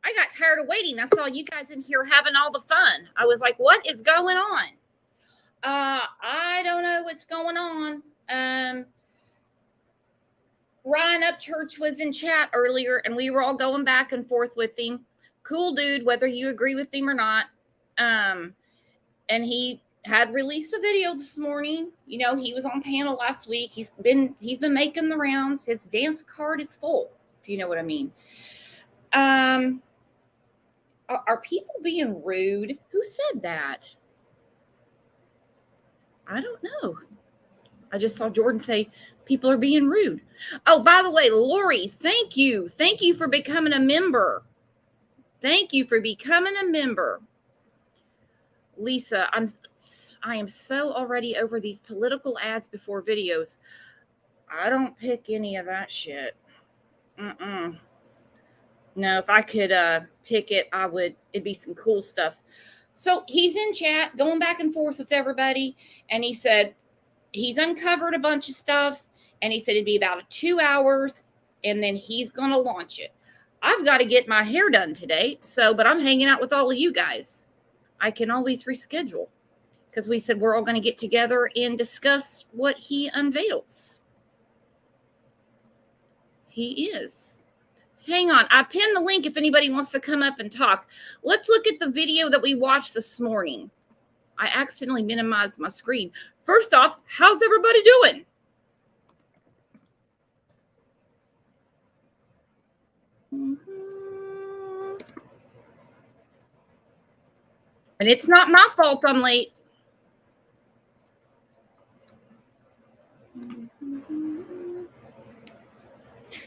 I got tired of waiting. I saw you guys in here having all the fun. I was like, what is going on? I don't know what's going on. Ryan Upchurch was in chat earlier, and we were all going back and forth with him. Cool dude, whether you agree with him or not. And he had released a video this morning. You know, he was on panel last week. He's been making the rounds. His dance card is full, if you know what I mean. Are people being rude? Who said that? I don't know. I just saw Jordan say people are being rude. Oh, by the way, Lori, thank you. Thank you for becoming a member. Thank you for becoming a member. Lisa, I am so already over these political ads before videos. I don't pick any of that shit. No, if I could pick it, I would. It'd be some cool stuff. So he's in chat, going back and forth with everybody, and he said he's uncovered a bunch of stuff, and he said it'd be about 2 hours, and then he's going to launch it. I've got to get my hair done today, but I'm hanging out with all of you guys. I can always reschedule because we said we're all going to get together and discuss what he unveils. He is. Hang on. I pinned the link if anybody wants to come up and talk. Let's look at the video that we watched this morning. I accidentally minimized my screen. First off, how's everybody doing? And it's not my fault I'm late.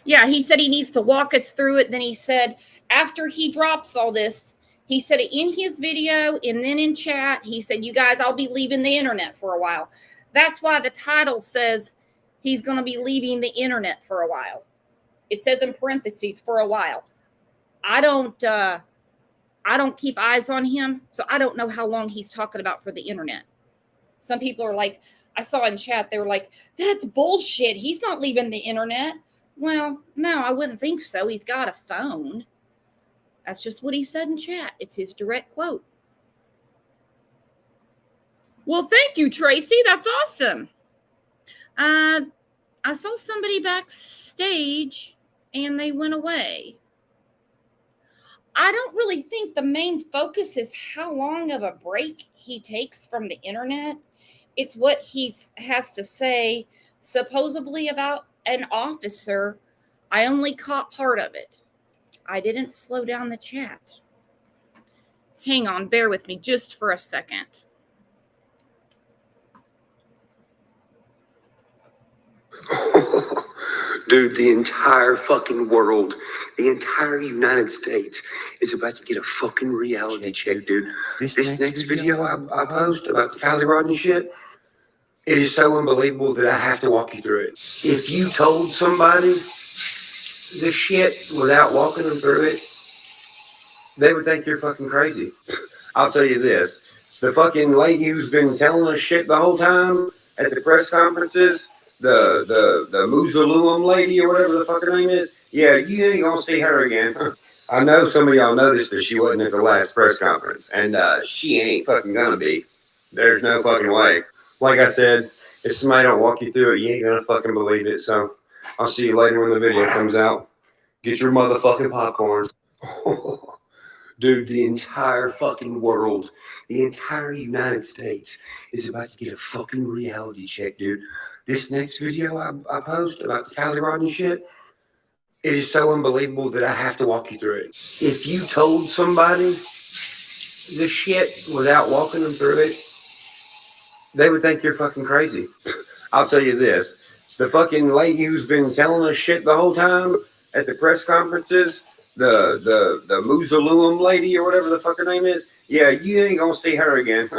Yeah, he said he needs to walk us through it. Then he said after he drops all this, he said it in his video and then in chat, he said, you guys, I'll be leaving the internet for a while. That's why the title says he's going to be leaving the internet for a while. It says in parentheses for a while. I don't keep eyes on him, so I don't know how long he's talking about for the internet. Some people are like, I saw in chat, they were like, that's bullshit. He's not leaving the internet. Well, no, I wouldn't think so. He's got a phone. That's just what he said in chat. It's his direct quote. Well, thank you, Tracy. That's awesome. I saw somebody backstage and they went away. I don't really think the main focus is how long of a break he takes from the internet. It's what he has to say, supposedly about an officer. I only caught part of it. I didn't slow down the chat. Hang on, bear with me just for a second. Dude, the entire fucking world, the entire United States is about to get a fucking reality check, dude. This next video I post about the Kiely Rodni shit, it is so unbelievable that I have to walk you through it. If you told somebody this shit without walking them through it, they would think you're fucking crazy. I'll tell you this. The fucking lady who's been telling us shit the whole time at the press conferences, the Mausoleum lady or whatever the fuck her name is, yeah, you ain't gonna see her again. I know some of y'all noticed that she wasn't at the last press conference, and she ain't fucking gonna be. There's no fucking way. Like I said, if somebody don't walk you through it, you ain't gonna fucking believe it. So I'll see you later when the video comes out. Get your motherfucking popcorn. Dude, the entire fucking world, the entire United States is about to get a fucking reality check, dude. This next video I post about the Kiely Rodni shit, it is so unbelievable that I have to walk you through it. If you told somebody this shit without walking them through it, they would think you're fucking crazy. I'll tell you this. The fucking lady who's been telling us shit the whole time at the press conferences, the Mausoleum lady or whatever the fuck her name is, yeah, you ain't gonna see her again.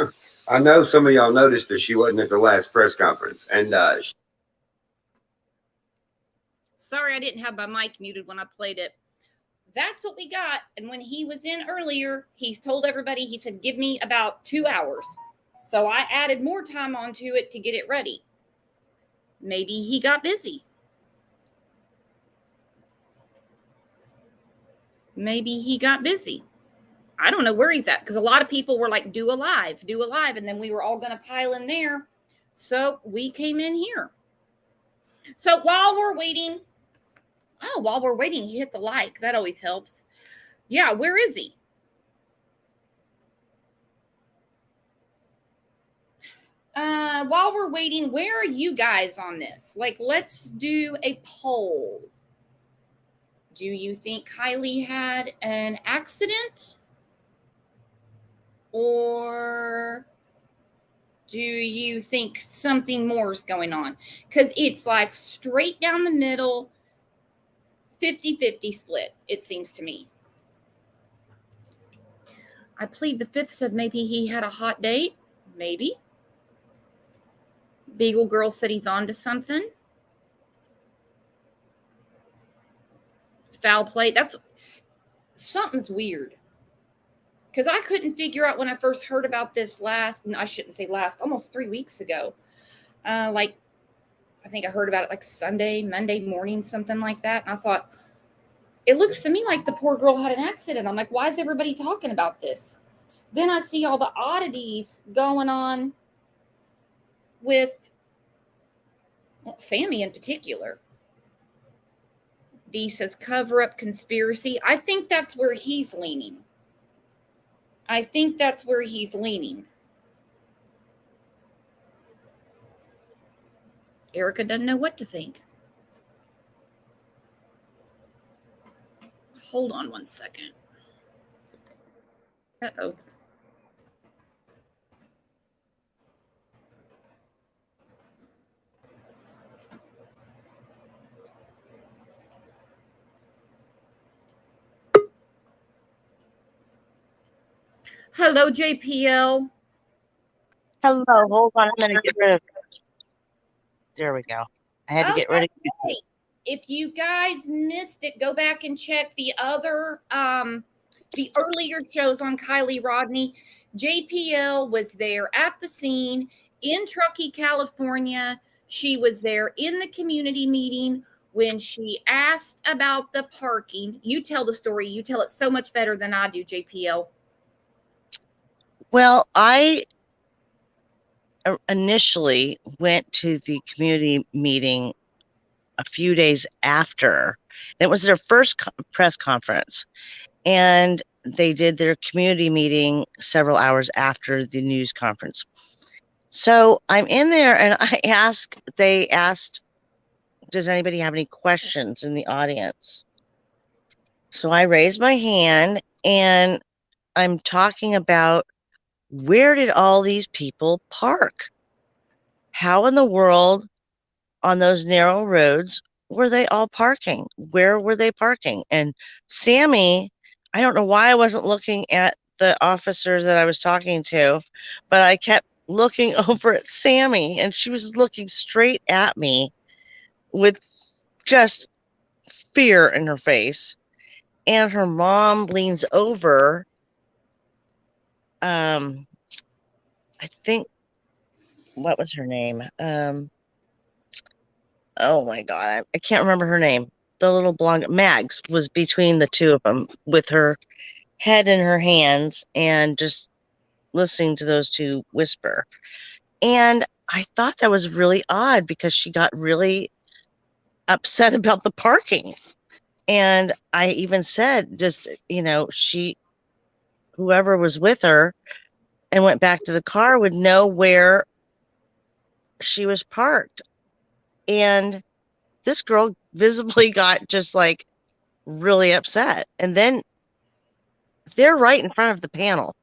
I know some of y'all noticed that she wasn't at the last press conference. And sorry, I didn't have my mic muted when I played it. That's what we got. And when he was in earlier, he's told everybody, he said, give me about 2 hours. So I added more time onto it to get it ready. Maybe he got busy. Maybe he got busy. I don't know where he's at, because a lot of people were like, do a live, and then we were all going to pile in there. So we came in here. So while we're waiting, he hit the like. That always helps. Yeah, where is he? While we're waiting, where are you guys on this? Like, let's do a poll. Do you think Kiely had an accident? Or do you think something more is going on? Because it's like straight down the middle, 50-50 split, it seems to me. I plead the fifth said maybe he had a hot date. Maybe. Beagle Girl said he's on to something. Foul play. That's something's weird. Because I couldn't figure out when I first heard about this almost 3 weeks ago. I think I heard about it like Monday morning, something like that. And I thought, it looks to me like the poor girl had an accident. I'm like, why is everybody talking about this? Then I see all the oddities going on with Sammy in particular. Dee says cover up conspiracy. I think that's where he's leaning. Erica doesn't know what to think. Hold on one second. Uh-oh. Hello, JPL. Hello, hold on. I'm going to get rid of. There we go. I had to get rid of. If you guys missed it, go back and check the other, the earlier shows on Kiely Rodni. JPL was there at the scene in Truckee, California. She was there in the community meeting when she asked about the parking. You tell the story. You tell it so much better than I do, JPL. Well, I initially went to the community meeting a few days after. It was their first press conference, and they did their community meeting several hours after the news conference. So I'm in there, and they asked, does anybody have any questions in the audience? So I raised my hand, and I'm talking about, where did all these people park? How in the world on those narrow roads were they all parking? Where were they parking? And Sammy, I don't know why I wasn't looking at the officers that I was talking to, but I kept looking over at Sammy, and she was looking straight at me with just fear in her face. And her mom leans over. I think, what was her name? Oh my God, I can't remember her name. The little blonde, Mags, was between the two of them with her head in her hands and just listening to those two whisper. And I thought that was really odd, because she got really upset about the parking. And I even said, just, whoever was with her and went back to the car would know where she was parked. And this girl visibly got just like really upset. And then they're right in front of the panel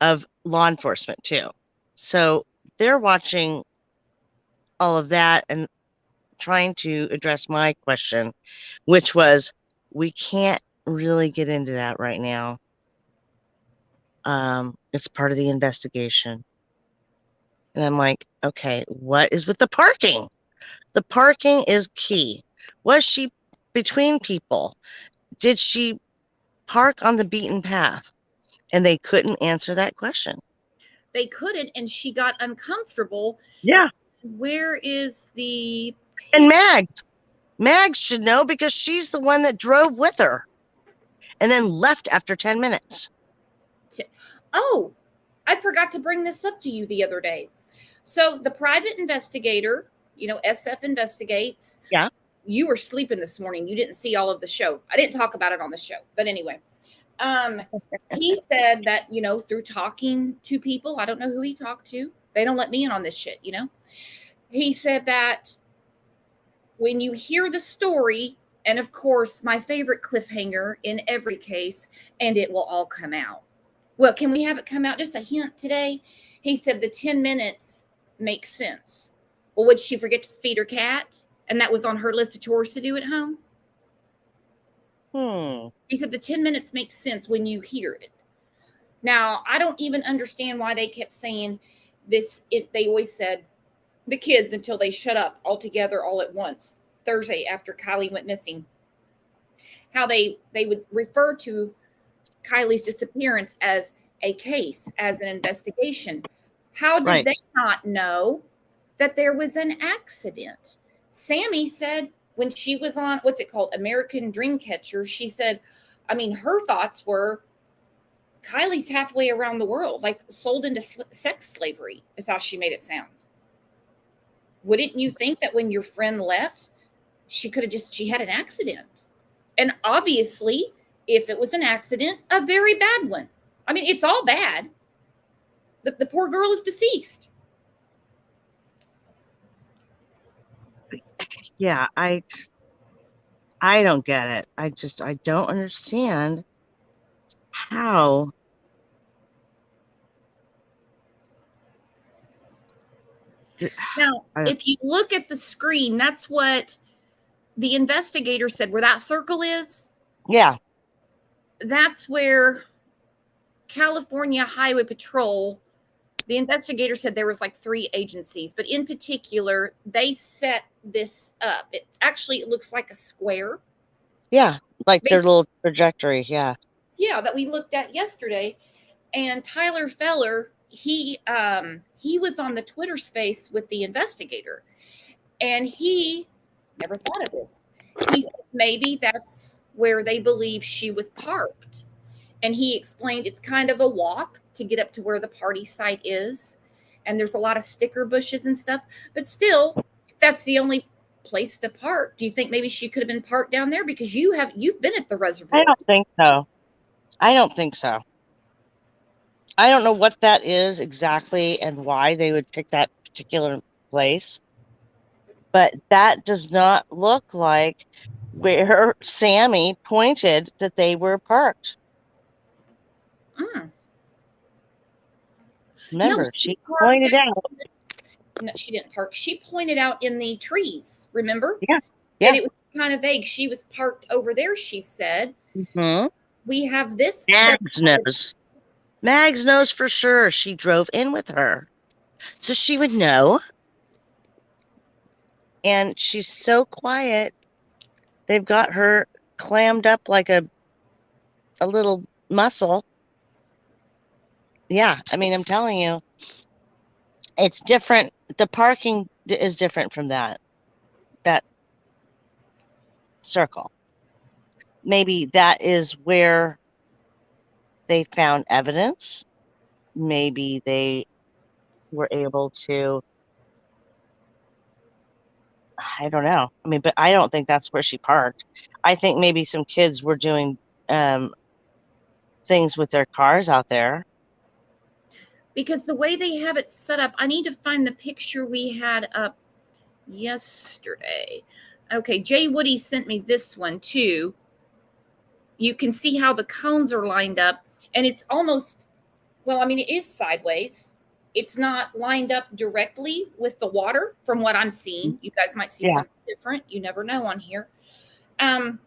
of law enforcement too. So they're watching all of that and trying to address my question, which was, we can't really get into that right now. It's part of the investigation. And I'm like, okay, what is with the parking? The parking is key. Was she between people? Did she park on the beaten path? And they couldn't answer that question. They couldn't, and she got uncomfortable. Yeah. Where is the... And Mags should know, because she's the one that drove with her. and then left after 10 minutes. Oh, I forgot to bring this up to you the other day. So the private investigator, SF Investigates. Yeah. You were sleeping this morning. You didn't see all of the show. I didn't talk about it on the show. But anyway, he said that, through talking to people, I don't know who he talked to. They don't let me in on this shit, He said that when you hear the story, and of course, my favorite cliffhanger in every case, and it will all come out. Well, can we have it come out? Just a hint today. He said the 10 minutes makes sense. Well, would she forget to feed her cat? And that was on her list of chores to do at home? He said the 10 minutes makes sense when you hear it. Now, I don't even understand why they kept saying this. They always said the kids until they shut up altogether all at once. Thursday after Kiely went missing. How they would refer to Kiely's disappearance as a case, as an investigation. How did they not know that there was an accident? Sammy said when she was on, what's it called? American Dreamcatcher. She said, her thoughts were Kiely's halfway around the world, like sold into sex slavery is how she made it sound. Wouldn't you think that when your friend left, she had an accident? And obviously, if it was an accident, a very bad one. It's all bad. The poor girl is deceased. Yeah, I don't get it. I don't understand how. Now, if you look at the screen, that's what the investigator said, where that circle is. Yeah. That's where California Highway Patrol, the investigator said there was like 3 agencies, but in particular, they set this up. It looks like a square. Yeah, like their little trajectory. Yeah. Yeah, that we looked at yesterday. And Tyler Feller, he was on the Twitter space with the investigator, and he never thought of this. He said maybe that's where they believe she was parked. And he explained it's kind of a walk to get up to where the party site is. And there's a lot of sticker bushes and stuff. But still, if that's the only place to park, do you think maybe she could have been parked down there? Because you've been at the reservoir. I don't think so. I don't know what that is exactly and why they would pick that particular place. But that does not look like where Sammy pointed that they were parked. Remember, she pointed out. No, she didn't park. She pointed out in the trees, remember? Yeah. And it was kind of vague. She was parked over there, she said. Mm-hmm. We have this. Mags knows for sure she drove in with her. So she would know. And she's so quiet. They've got her clammed up like a little mussel. Yeah, I'm telling you, it's different. The parking is different from that circle. Maybe that is where they found evidence. Maybe they were able to, I don't know. But I don't think that's where she parked. I think maybe some kids were doing things with their cars out there. Because the way they have it set up, I need to find the picture we had up yesterday. Okay, Jay Woody sent me this one too. You can see how the cones are lined up, and it's almost, it is sideways. It's not lined up directly with the water from what I'm seeing. You guys might see something different. You never know on here. That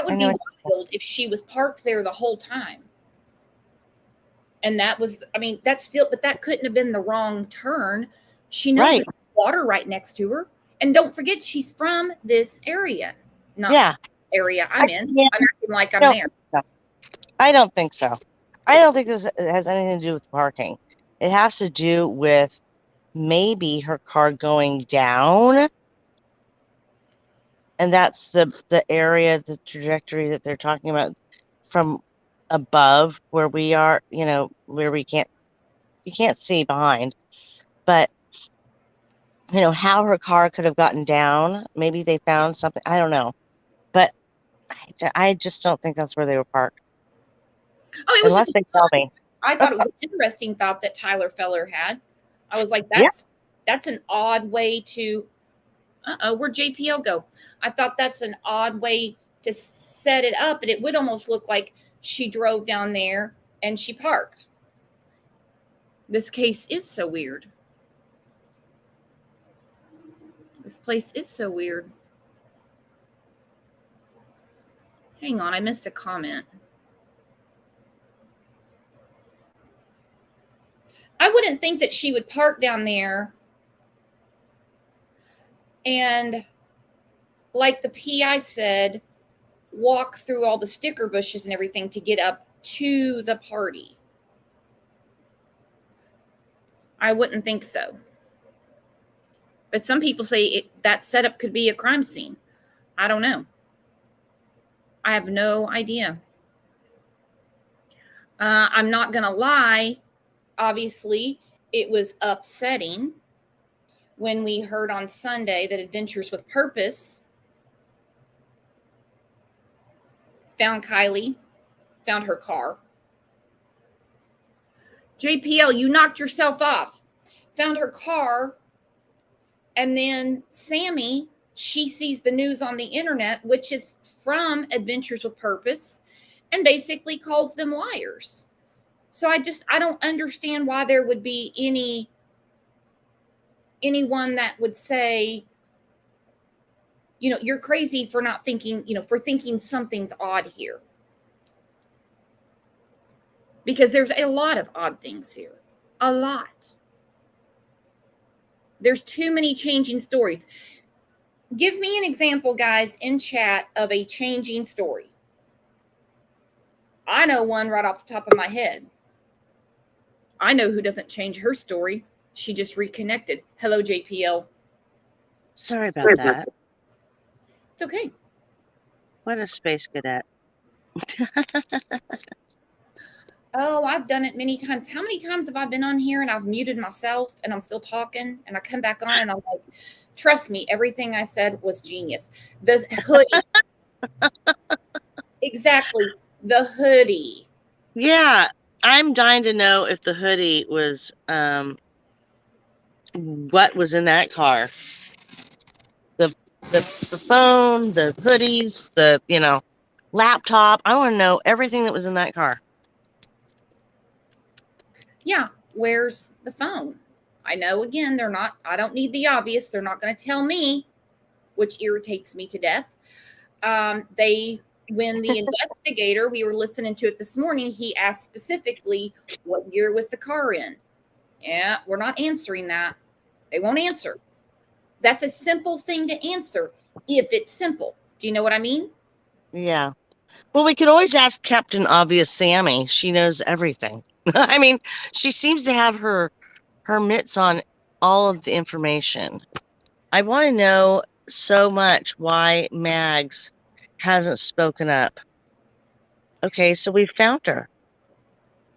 would be wild if she was parked there the whole time. And that was, that's still, but that couldn't have been the wrong turn. She knows there's water right next to her. And don't forget, she's from this area. Area I'm in. I'm acting like I'm there. I don't think so. I don't think this has anything to do with parking. It has to do with maybe her car going down And that's the area, the trajectory that they're talking about from above where we are, you know, where you can't see behind. But, you know, how her car could have gotten down. Maybe they found something. I don't know. But I just don't think that's where they were parked. Oh, it was Unless just, they tell me. I thought it was an interesting thought that Tyler Feller had. I was like, that's an odd way to, where'd JPL go? I thought that's an odd way to set it up. And it would almost look like she drove down there and she parked. This case is so weird. This place is so weird. Hang on, I missed a comment. I wouldn't think that she would park down there and, like the PI said, walk through all the sticker bushes and everything to get up to the party. I wouldn't think so. But some people say that setup could be a crime scene. I don't know. I have no idea. I'm not going to lie. Obviously, it was upsetting when we heard on Sunday that Adventures with Purpose found Kiely, found her car. JPL, you knocked yourself off. Found her car. And then Sammy, she sees the news on the internet, which is from Adventures with Purpose, and basically calls them liars. So I don't understand why there would be anyone that would say, you know, you're crazy for not thinking, you know, for thinking something's odd here. Because there's a lot of odd things here. A lot. There's too many changing stories. Give me an example, guys, in chat of a changing story. I know one right off the top of my head. I know who doesn't change her story. She just reconnected. Hello, JPL. Sorry about that. It's okay. What a space cadet. Oh, I've done it many times. How many times have I been on here and I've muted myself and I'm still talking and I come back on and I'm like, trust me, everything I said was genius. The hoodie. Exactly. The hoodie. Yeah, I'm dying to know if the hoodie was what was in that car. The phone, the hoodies, the, you know, laptop. I want to know everything that was in that car. Yeah, where's the phone? I know, again, I don't need the obvious. They're not going to tell me, which irritates me to death. When the investigator, we were listening to it this morning, he asked specifically, what year was the car in? Yeah, we're not answering that. They won't answer. That's a simple thing to answer if it's simple. Do you know what I mean? Yeah. Well, we could always ask Captain Obvious Sammy. She knows everything. I mean, she seems to have her mitts on all of the information. I want to know so much why Mags hasn't spoken up. Okay, so we found her.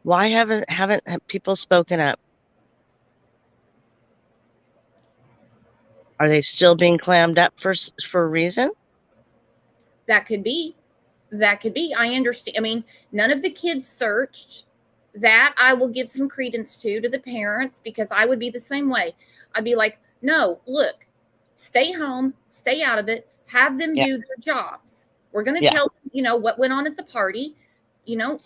Why haven't people spoken up? Are they still being clammed up for a reason? That could be. That could be. I understand. I mean, none of the kids searched. That I will give some credence to the parents, because I would be the same way. I'd be like, no, look, stay home, stay out of it, have them do their jobs. We're going to tell them, you know, what went on at the party, you know,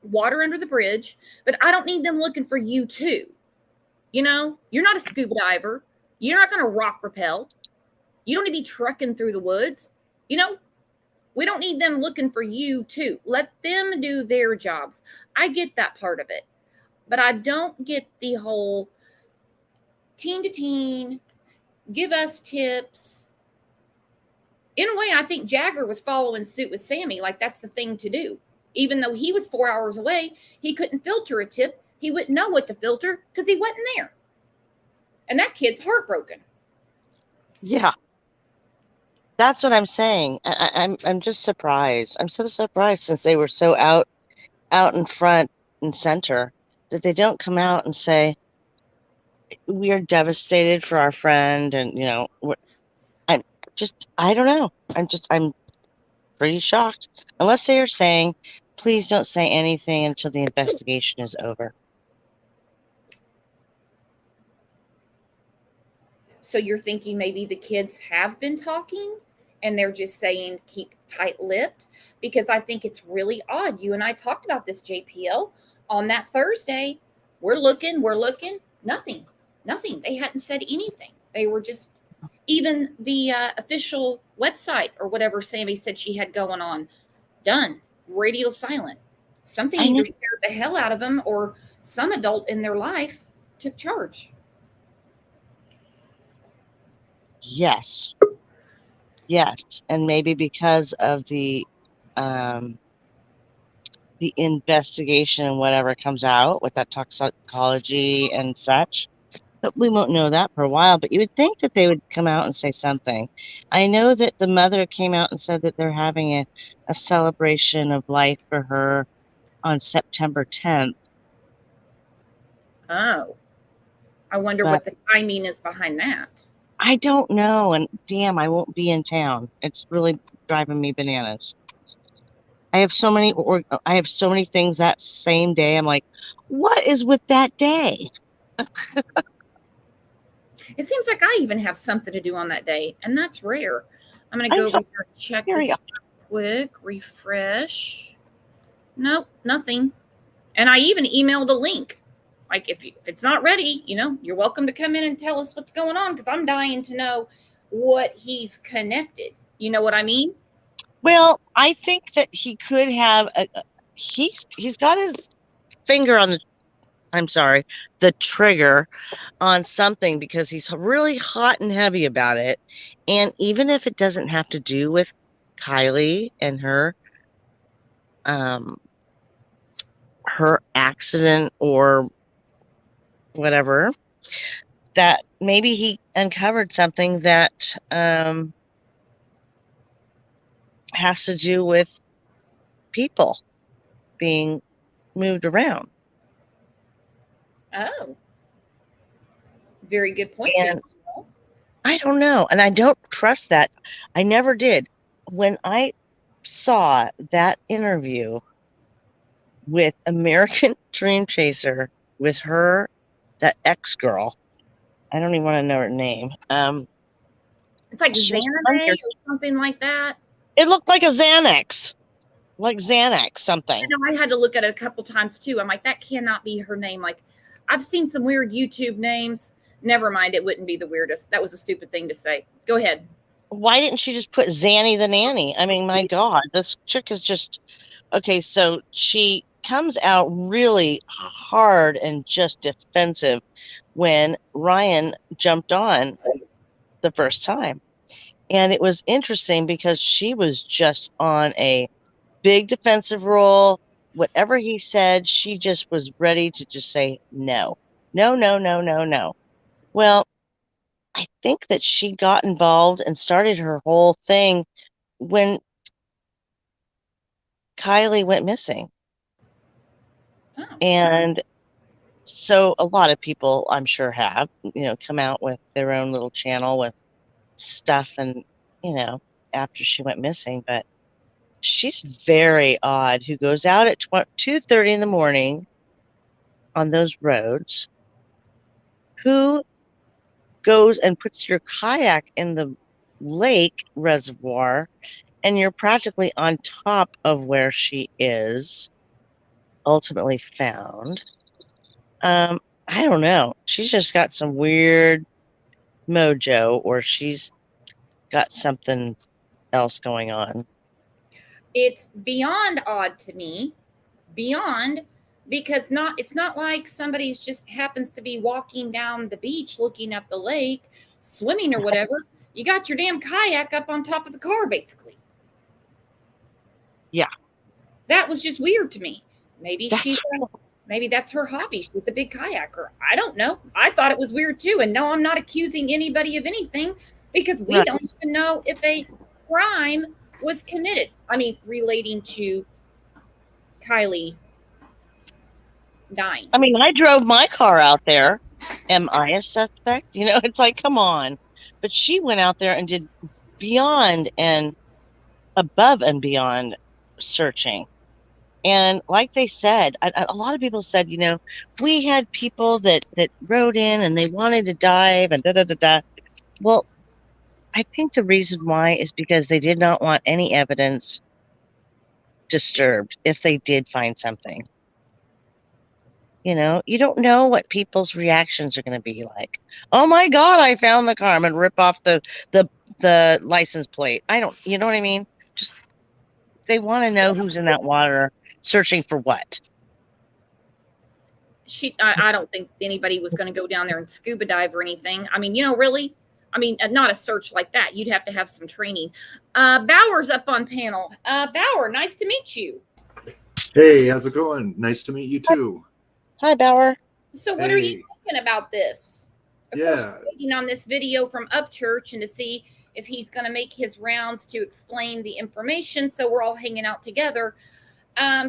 water under the bridge, but I don't need them looking for you too. You know, you're not a scuba diver. You're not going to rock rappel. You don't need to be trekking through the woods. You know, we don't need them looking for you too. Let them do their jobs. I get that part of it, but I don't get the whole teen to teen, give us tips. In a way, I think Jagger was following suit with Sammy. Like, that's the thing to do. Even though he was 4 hours away, he couldn't filter a tip. He wouldn't know what to filter because he wasn't there. And that kid's heartbroken. Yeah. That's what I'm saying. I'm just surprised. I'm so surprised since they were so out in front and center that they don't come out and say we are devastated for our friend, and I don't know. I'm pretty shocked. Unless they are saying, please don't say anything until the investigation is over. So you're thinking maybe the kids have been talking and they're just saying keep tight-lipped? Because I think it's really odd. You and I talked about this, JPL, on that Thursday. We're looking, nothing. They hadn't said anything. They were just, even the official website or whatever Sammy said she had going on, done, radio silent. Something either scared the hell out of them or some adult in their life took charge. Yes. And maybe because of the investigation and whatever comes out with that toxicology and such. But we won't know that for a while. But you would think that they would come out and say something. I know that the mother came out and said that they're having a celebration of life for her on September 10th. Oh, I wonder what the timing is behind that. I don't know. And damn, I won't be in town. It's really driving me bananas. I have so many things that same day. I'm like, what is with that day? It seems like I even have something to do on that day, and that's rare. I'm going to go over here and check this quick, refresh. Nope, nothing. And I even emailed a link. Like, if it's not ready, you're welcome to come in and tell us what's going on, because I'm dying to know what he's connected. You know what I mean? Well, I think that he could have he's got his finger on the trigger on something, because he's really hot and heavy about it. And even if it doesn't have to do with Kiely and her accident or whatever, that maybe he uncovered something that has to do with people being moved around. Oh, very good point. And I don't know. And I don't trust that. I never did. When I saw that interview with American Dream Chaser, with her, that ex-girl, I don't even want to know her name. It's like Xanaday or something like that. It looked like a Xanax. Like Xanax something. I had to look at it a couple times too. I'm like, that cannot be her name. Like, I've seen some weird YouTube names. Never mind, it wouldn't be the weirdest. That was a stupid thing to say. Go ahead. Why didn't she just put Zanny the nanny? I mean, my God, this chick is just... Okay, so she comes out really hard and just defensive when Ryan jumped on the first time. And it was interesting because she was just on a big defensive role. Whatever he said, she just was ready to just say no. Well, I think that she got involved and started her whole thing when Kiely went missing. Oh. And so a lot of people, I'm sure, have, come out with their own little channel with stuff and, after she went missing. But she's very odd, who goes out at 2:30 in the morning on those roads, who goes and puts your kayak in the lake reservoir, and you're practically on top of where she is ultimately found. I don't know. She's just got some weird mojo, or she's got something else going on. It's beyond odd to me. Beyond, because it's not like somebody's just happens to be walking down the beach looking at the lake, swimming or whatever. You got your damn kayak up on top of the car, basically. Yeah. That was just weird to me. Maybe that's her hobby. She's a big kayaker. I don't know. I thought it was weird too. And no, I'm not accusing anybody of anything, because we don't even know if they crime was committed. I mean, relating to Kiely dying. I mean, I drove my car out there. Am I a suspect? You know, it's like, come on. But she went out there and did beyond and above and beyond searching. And like they said, a lot of people said, you know, we had people that wrote in and they wanted to dive and da-da-da-da. Well, I think the reason why is because they did not want any evidence disturbed if they did find something. You know, you don't know what people's reactions are going to be like. Oh my God, I found the car. I'm going to rip off the license plate. You know what I mean? Just, they want to know who's in that water searching for what. I don't think anybody was going to go down there and scuba dive or anything. I mean, you know, really? I mean, not a search like that. You'd have to have some training. Bauer's up on panel. Bauer, nice to meet you. Hey, how's it going? Nice to meet you too. Hi, Bauer. So what are you thinking about this? Of course, we're waiting on this video from Upchurch and to see if he's going to make his rounds to explain the information. So we're all hanging out together.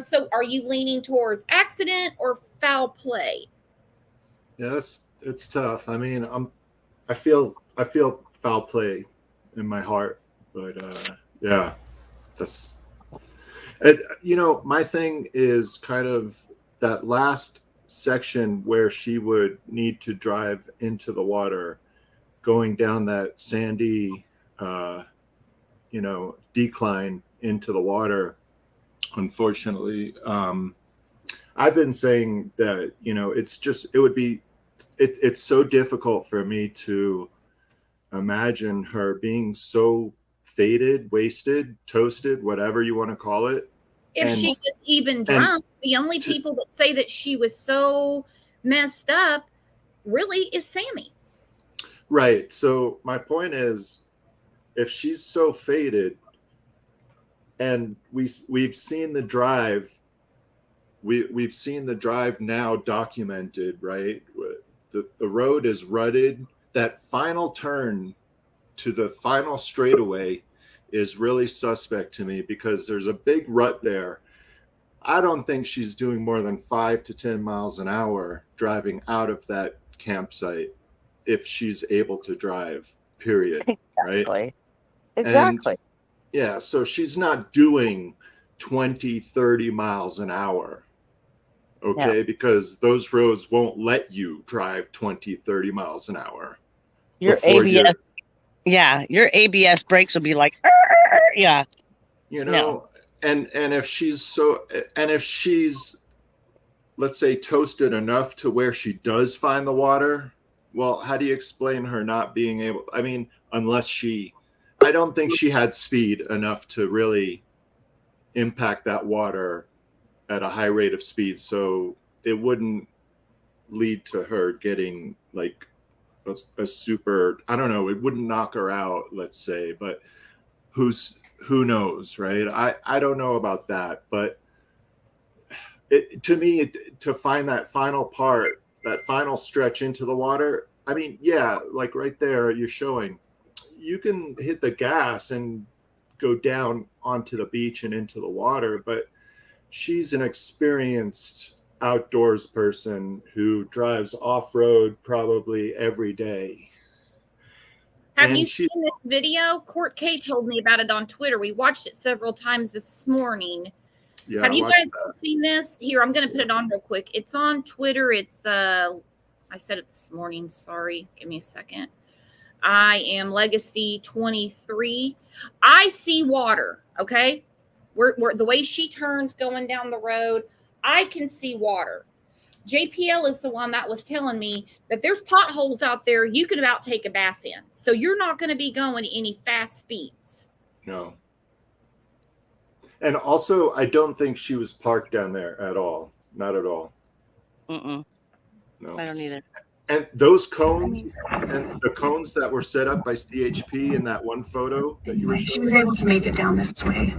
So are you leaning towards accident or foul play? Yeah, it's tough. I mean, I feel foul play in my heart, but yeah, that's it. You know, my thing is kind of that last section where she would need to drive into the water, going down that sandy, you know, decline into the water. Unfortunately, I've been saying that, you know, it's so difficult for me to imagine her being so faded, wasted, toasted, whatever you want to call it. If she was even drunk, the only people that say that she was so messed up really is Sammy. Right. So my point is, if she's so faded, and we've seen the drive, we've seen the drive now documented, right? The road is rutted. That final turn to the final straightaway is really suspect to me because there's a big rut there. I don't think she's doing more than 5 to 10 miles an hour driving out of that campsite if she's able to drive, period. Exactly. Right? Exactly. And, yeah, so she's not doing 20, 30 miles an hour. Okay, because those roads won't let you drive 20, 30 miles an hour. Your ABS, your ABS brakes will be like, yeah. You know, and if she's let's say toasted enough to where she does find the water, well, how do you explain her not being able? I mean, I don't think she had speed enough to really impact that water at a high rate of speed, so it wouldn't lead to her getting like a super, I don't know, it wouldn't knock her out, let's say, but who knows, right? I don't know about that, but to me, to find that final part, that final stretch into the water, I mean, yeah, like right there, you're showing you can hit the gas and go down onto the beach and into the water, but she's an experienced outdoors person who drives off-road probably every day. Have you seen this video? Court K told me about it on Twitter. We watched it several times this morning. Yeah, have you guys seen this? Here, I'm going to put it on real quick. It's on Twitter. It's I said it this morning. Sorry. Give me a second. I am Legacy 23. I see water. Okay. We're the way she turns going down the road, I can see water. JPL is the one that was telling me that there's potholes out there you can about take a bath in. So you're not going to be going any fast speeds. No. And also, I don't think she was parked down there at all. Not at all. No. I don't either. And those cones, and the cones that were set up by CHP in that one photo that you were showing. She was able to make it down this way.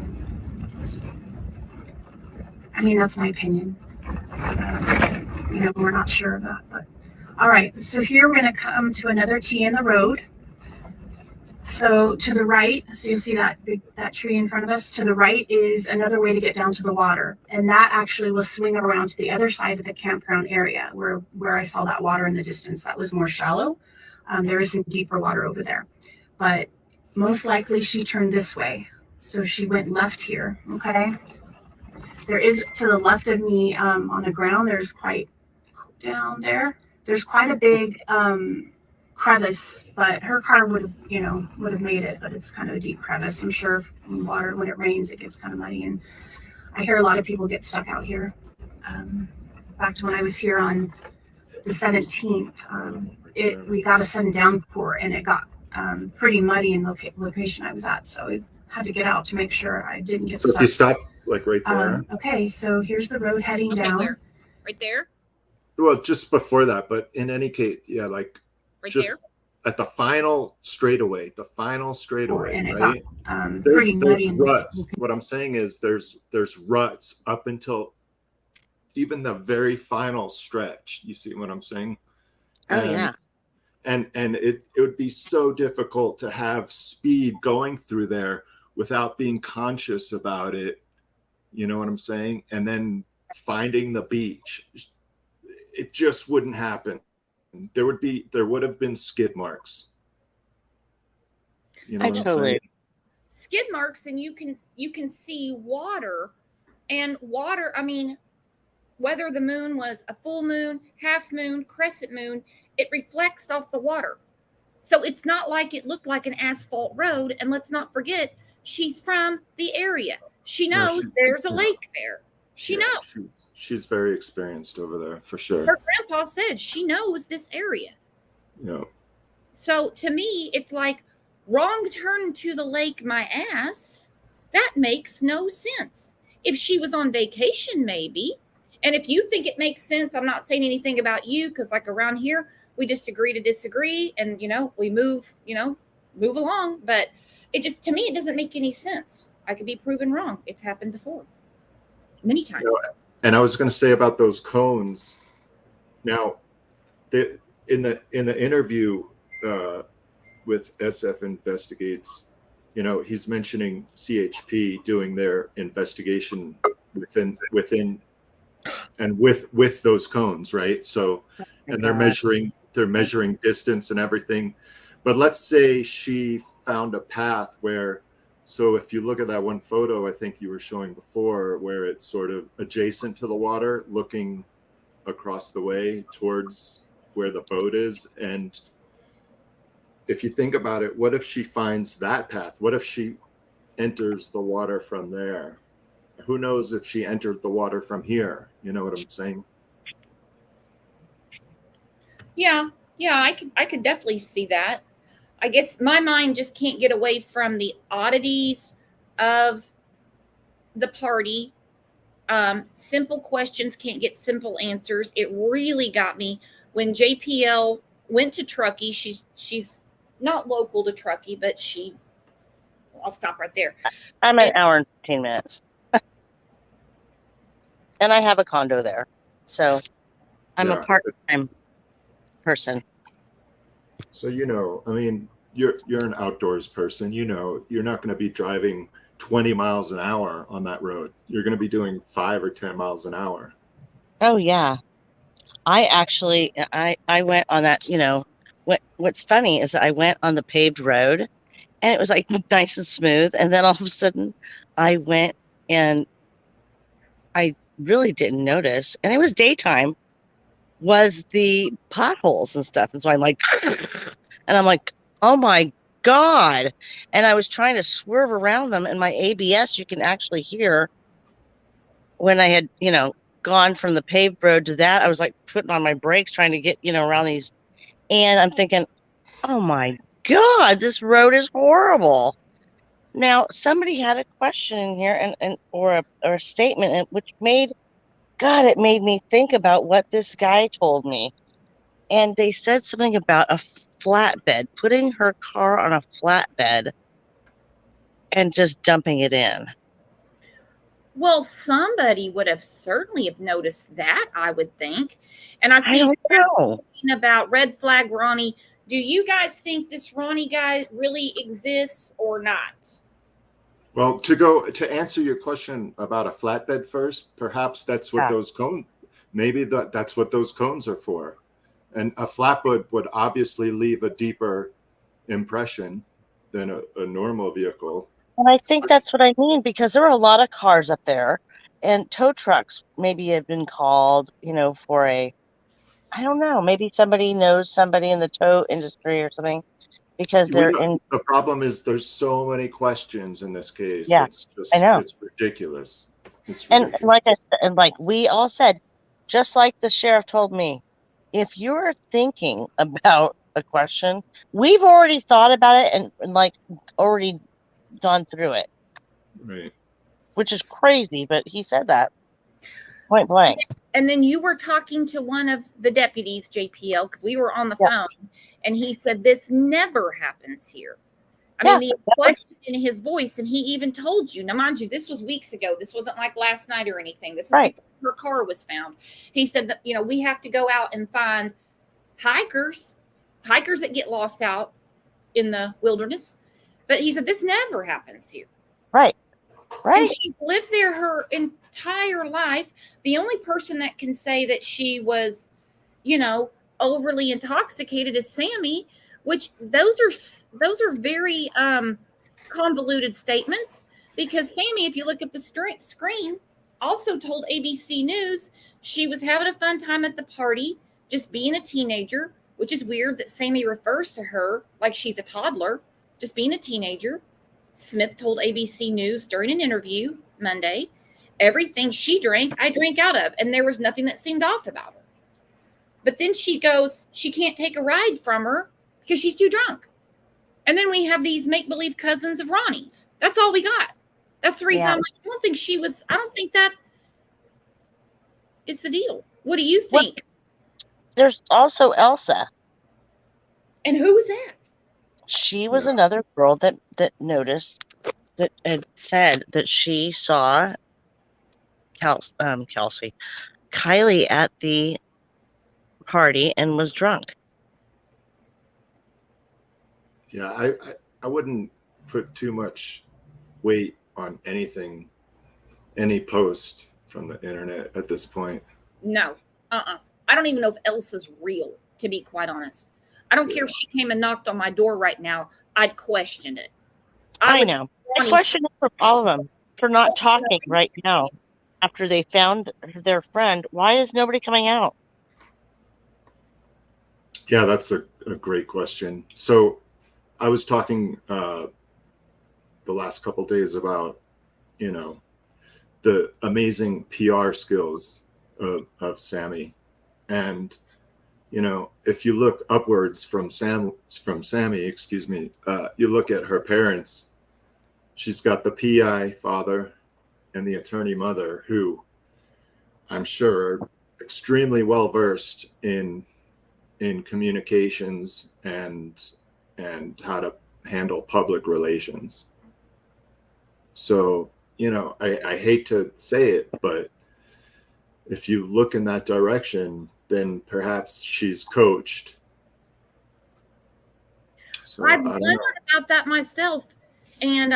I mean, that's my opinion. You know, we're not sure of that, but all right. So here we're going to come to another T in the road. So to the right, so you see that tree in front of us. To the right is another way to get down to the water, and that actually will swing around to the other side of the campground area where I saw that water in the distance. That was more shallow. There is some deeper water over there, but most likely she turned this way. So she went left here. Okay. There is to the left of me on the ground. There's quite down there. There's quite a big crevice, but her car would have made it, but it's kind of a deep crevice. I'm sure when it rains, it gets kind of muddy, and I hear a lot of people get stuck out here. Back to when I was here on the 17th, we got a sudden downpour, and it got pretty muddy in the location I was at, so I had to get out to make sure I didn't get So stuck. if you stop like right there. Okay, so here's the road heading down. Where? Right there? Well, just before that, but in any case, yeah, like Right just there? at the final straightaway, And it right? got There's pretty muddy. ruts. What I'm saying is there's ruts up until even the very final stretch. You see what I'm saying? Oh, yeah. And it would be so difficult to have speed going through there without being conscious about it. You know what I'm saying? And then finding the beach. It just wouldn't happen. There would have been skid marks. You know what I'm saying? Skid marks, and you can see water, and water, I mean, whether the moon was a full moon, half moon, crescent moon, it reflects off the water. So it's not like it looked like an asphalt road. And let's not forget, she's from the area. She knows there's a lake there. She knows. She's very experienced over there for sure. Her grandpa said she knows this area. Yeah. So to me, it's like, wrong turn to the lake, my ass. That makes no sense. If she was on vacation, maybe. And if you think it makes sense, I'm not saying anything about you, because like around here, we just agree to disagree, and we move along. But it just, to me, it doesn't make any sense. I could be proven wrong. It's happened before, many times. And I was going to say about those cones. Now, in the interview with SF Investigates, he's mentioning CHP doing their investigation within and with those cones, right? So, and they're measuring distance and everything. But let's say she found a path where, so if you look at that one photo I think you were showing before, where it's sort of adjacent to the water, looking across the way towards where the boat is. And if you think about it, what if she finds that path? What if she enters the water from there? Who knows if she entered the water from here? You know what I'm saying? Yeah, I could definitely see that. I guess my mind just can't get away from the oddities of the party. Simple questions can't get simple answers. It really got me when JPL went to Truckee. She's not local to Truckee, but I'll stop right there. I'm an hour and 15 minutes. And I have a condo there. So I'm a part-time person. So, I mean, you're an outdoors person, you're not going to be driving 20 miles an hour on that road. You're going to be doing 5 or 10 miles an hour. Oh, yeah. I went on that, what's funny is that I went on the paved road and it was like nice and smooth. And then all of a sudden I went and I really didn't notice. And it was daytime, was the potholes and stuff. And so I'm like, and I'm like, oh my God. And I was trying to swerve around them, and my ABS, you can actually hear when I had, gone from the paved road to that, I was like putting on my brakes, trying to get, around these. And I'm thinking, oh my God, this road is horrible. Now, somebody had a question in here or a statement, which made me think about what this guy told me. And they said something about a flatbed, putting her car on a flatbed and just dumping it in. Well, somebody would have certainly have noticed that, I would think. And I see I don't know about red flag Ronnie Do you guys think this Ronnie guy really exists or not? Well, to answer your question about a flatbed first, perhaps that's what those cones, maybe that's what those cones are for. And a flatbed would obviously leave a deeper impression than a normal vehicle. And I think that's what I mean, because there were a lot of cars up there, and tow trucks maybe have been called, for I don't know, maybe somebody knows somebody in the tow industry or something, because they're in. The problem is there's so many questions in this case. Yeah, it's just, I know. it's ridiculous. And like we all said, just like the sheriff told me, if you're thinking about a question, we've already thought about it and like already gone through it. Right. Which is crazy, but he said that point blank. And then you were talking to one of the deputies, JPL, because we were on the phone, and he said this never happens here. I mean, the inflection in his voice, and he even told you. Now, mind you, this was weeks ago. This wasn't like last night or anything. This is before her car was found. He said that, we have to go out and find hikers that get lost out in the wilderness. But he said this never happens here. Right. And she lived there her entire life. The only person that can say that she was, overly intoxicated is Sammy, which those are very convoluted statements, because Sammy, if you look at the screen, also told ABC News she was having a fun time at the party, just being a teenager, which is weird that Sammy refers to her like she's a toddler, just being a teenager. Smith told ABC News during an interview Monday, everything she drank, I drank out of, and there was nothing that seemed off about her. But then she goes, she can't take a ride from her because she's too drunk. And then we have these make-believe cousins of Ronnie's. That's all we got. That's the reason I'm like, I don't think that is the deal. What do you think? There's also Elsa. And who was that? She was another girl that noticed, that had said that she saw Kiely at the party and was drunk. Yeah, I wouldn't put too much weight on anything, any post from the internet at this point. No. I don't even know if Elsa's real, to be quite honest. I don't care if she came and knocked on my door right now. I'd question it. I know. I question it for all of them for not talking right now after they found their friend. Why is nobody coming out? Yeah, that's a great question. So I was talking the last couple of days about, the amazing PR skills of Sammy. And, if you look upwards from Sammy, you look at her parents, she's got the PI father and the attorney mother, who I'm sure are extremely well versed in communications and how to handle public relations. So, I hate to say it, but if you look in that direction, then perhaps she's coached. So, I've wondered about that myself, and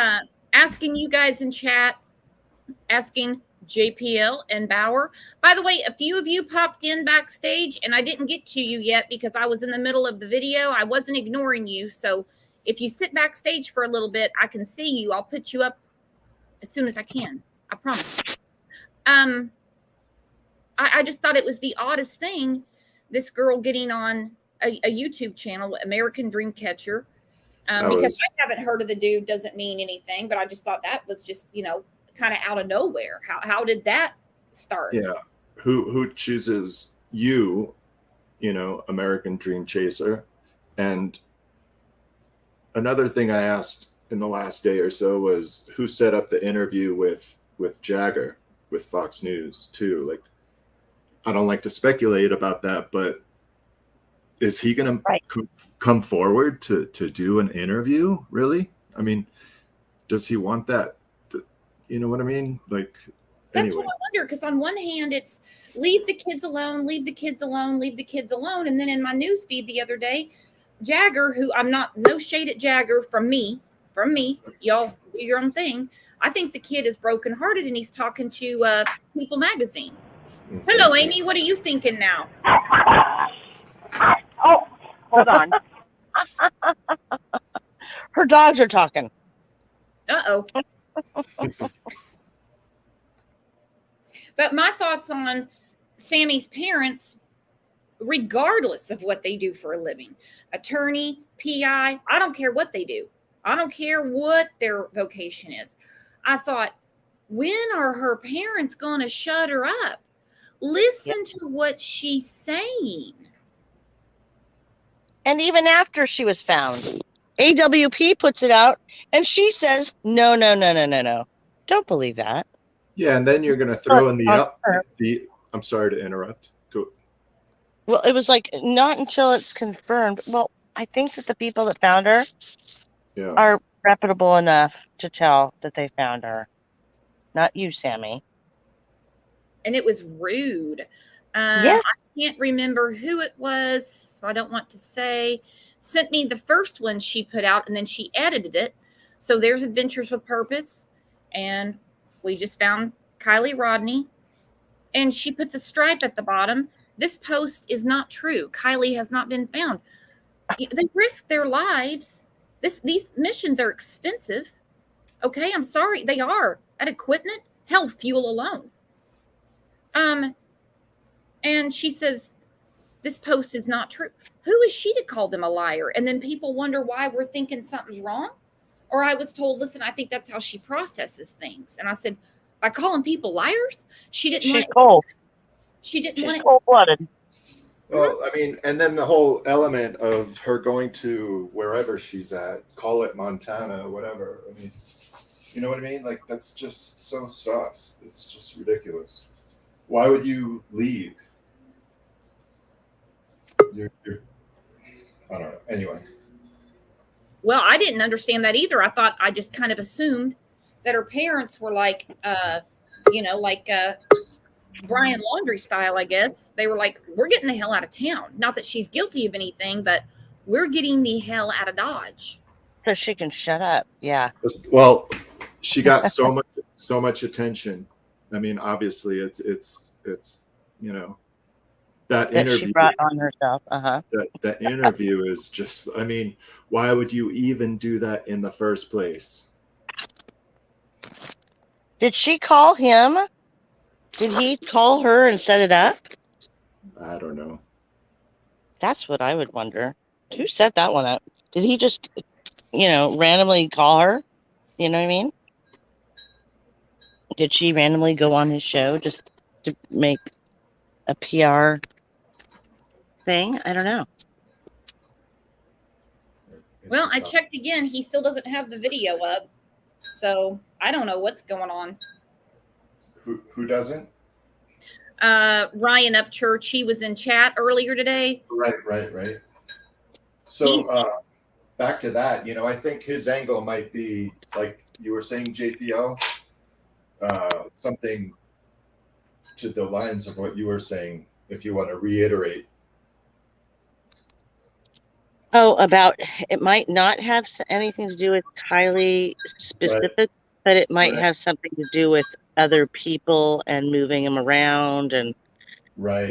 asking you guys in chat, asking JPL and Bauer. By the way, a few of you popped in backstage, and I didn't get to you yet because I was in the middle of the video. I wasn't ignoring you. So if you sit backstage for a little bit, I can see you. I'll put you up as soon as I can. I promise. I just thought it was the oddest thing, this girl getting on a YouTube channel, American Dreamcatcher. Because I haven't heard of the dude doesn't mean anything, but I just thought that was just, kind of out of nowhere. How did that start? Yeah. Who chooses you, American Dream Chaser? And another thing I asked in the last day or so was who set up the interview with Jagger with Fox News too. Like, I don't like to speculate about that, but is he going to come forward to do an interview? Really? I mean, does he want that? You know what I mean? Like, that's what I wonder. Because on one hand, it's leave the kids alone, leave the kids alone, leave the kids alone. And then in my news feed the other day, Jagger, who I'm not, no shade at Jagger from me, y'all do your own thing. I think the kid is brokenhearted and he's talking to People Magazine. Hello, Amy. What are you thinking now? Oh, hold on. Her dogs are talking. Uh-oh. But my thoughts on Sammy's parents, regardless of what they do for a living, attorney, PI, I don't care what they do. I don't care what their vocation is. I thought, when are her parents going to shut her up? Listen to what she's saying. And even after she was found, AWP puts it out and she says, no. Don't believe that. Yeah, and then you're going to throw in the I'm sorry to interrupt. Go. Well, it was like, not until it's confirmed. Well, I think that the people that found her are reputable enough to tell that they found her. Not you, Sammy. And it was rude. Yes. I can't remember who it was, so I don't want to say. Sent me the first one she put out, and then she edited it. So there's Adventures with Purpose, and we just found Kiely Rodni, and she puts a stripe at the bottom. This post is not true. Kiely has not been found. They risk their lives. These missions are expensive. Okay, I'm sorry, they are. At equipment, hell, fuel alone. And she says, this post is not true. Who is she to call them a liar? And then people wonder why we're thinking something's wrong. Or I was told, listen, I think that's how she processes things. And I said, by calling people liars, She's cold. She didn't She's want it. cold-blooded. Well, I mean, and then the whole element of her going to wherever she's at, call it Montana, whatever. I mean, you know what I mean? Like, that's just so sus. It's just ridiculous. Why would you leave? You're I don't know. Anyway. Well, I didn't understand that either. I thought, I just kind of assumed that her parents were like, Brian Laundrie style, I guess. They were like, we're getting the hell out of town. Not that she's guilty of anything, but we're getting the hell out of Dodge. So she can shut up. Yeah. Well, she got so much attention. I mean, obviously it's that interview she brought on herself. That interview is just, I mean, why would you even do that in the first place? Did she call him? Did he call her and set it up? I don't know. That's what I would wonder. Who set that one up? Did he just, randomly call her? You know what I mean? Did she randomly go on his show just to make a PR thing? I don't know. Well, I checked again. He still doesn't have the video up. So I don't know what's going on. Who doesn't? Ryan Upchurch. He was in chat earlier today. Right. So back to that, I think his angle might be, like you were saying, JPO, something to the lines of what you were saying, if you want to reiterate. Oh, about it might not have anything to do with Kiely specific, but it might have something to do with other people and moving them around and right.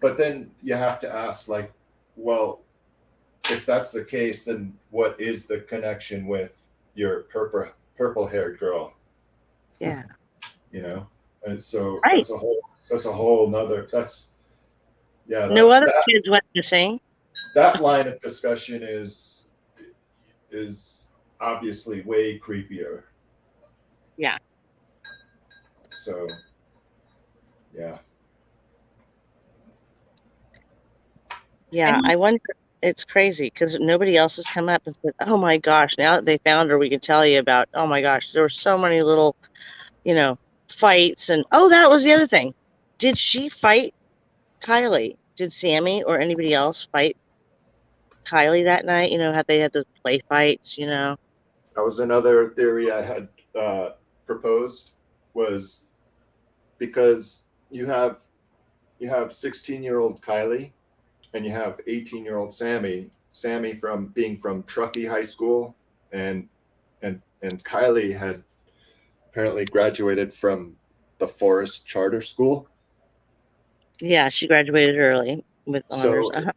But then you have to ask, like, well, if that's the case, then what is the connection with your purple haired girl? Yeah. And so that's a whole nother, no other kids went missing. That line of discussion is obviously way creepier. Yeah. So, yeah. Yeah, I wonder. It's crazy because nobody else has come up and said, "Oh my gosh!" Now that they found her, we can tell you about. Oh my gosh, there were so many little, fights, and that was the other thing. Did she fight Kiely? Did Sammy or anybody else fight Kiely that night? How they had those play fights? That was another theory I had proposed, was because you have 16-year-old Kiely and you have 18-year-old Sammy from being from Truckee High School, and Kiely had apparently graduated from the Forest Charter School. Yeah, she graduated early with honors. So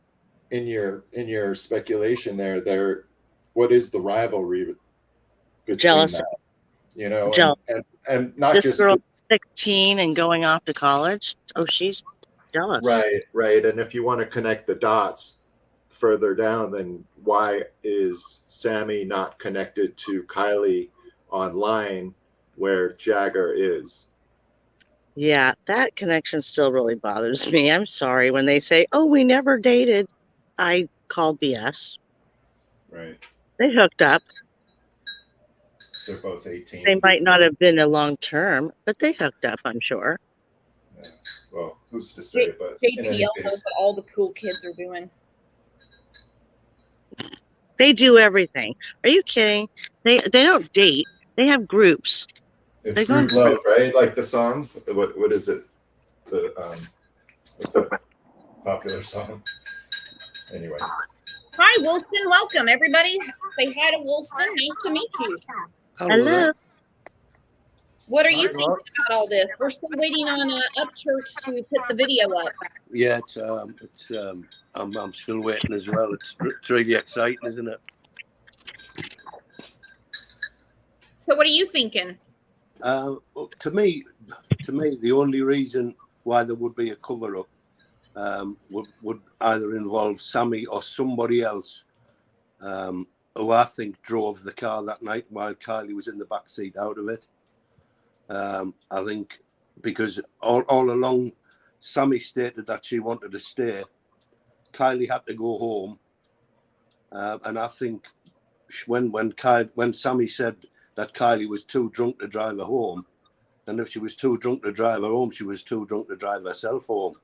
in your speculation there, what is the rivalry between Jealous. that? You know, Jealous. and not This just girl, 16 and going off to college. Oh, she's jealous. right. And if you want to connect the dots further down, then why is Sammy not connected to Kiely online where Jagger is? Yeah, that connection still really bothers me. I'm sorry when they say, "Oh, we never dated." I call BS. Right. They hooked up. They're both 18. They might not have been a long term, but they hooked up, I'm sure. Yeah. Well, who's to say? But JPL knows what all the cool kids are doing. They do everything. Are you kidding? They don't date. They have groups. It's group love, right? Like the song. What is it? It's a popular song. Anyway. Hi, Wilson. Welcome, everybody. Say hi to Wilson. Nice to meet you. Hello. What are you thinking about all this? We're still waiting on Upchurch to put the video up. Yeah, I'm still waiting as well. It's really exciting, isn't it? So, what are you thinking? Well, to me, the only reason why there would be a cover-up would either involve Sammy or somebody else who I think drove the car that night while Kiely was in the back seat out of it. I think because all along Sammy stated that she wanted to stay. Kiely had to go home, and I think when Sammy said that Kiely was too drunk to drive her home, and if she was too drunk to drive her home, she was too drunk to drive herself home.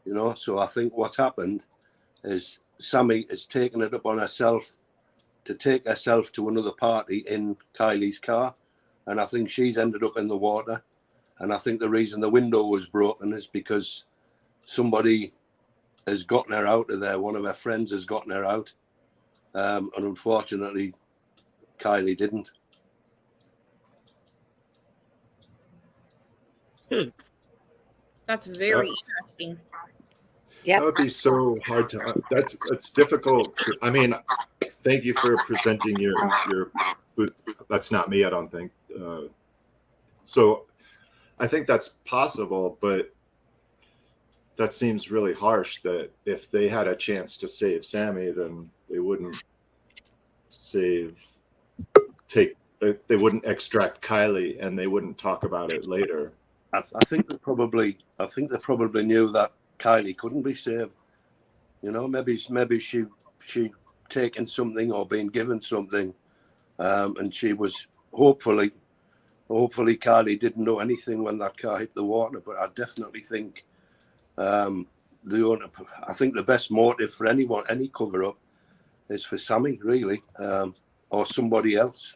You know, so I think what's happened is Sammy has taken it up on herself to take herself to another party in Kiely's car, and I think she's ended up in the water. And I think the reason the window was broken is because somebody has gotten her out of there. One of her friends has gotten her out, and unfortunately, Kiely didn't. That's very interesting. Yeah, That would be so hard to. That's difficult. I mean, thank you for presenting your. That's not me. I don't think. So, I think that's possible, but that seems really harsh. That if they had a chance to save Sammy, then they wouldn't they wouldn't extract Kiely, and they wouldn't talk about it later. I think they probably knew that Kiely couldn't be saved. You know, maybe she'd taken something or been given something, and she was hopefully Kiely didn't know anything when that car hit the water. But I definitely think I think the best motive for any cover up is for Sammy, really, or somebody else,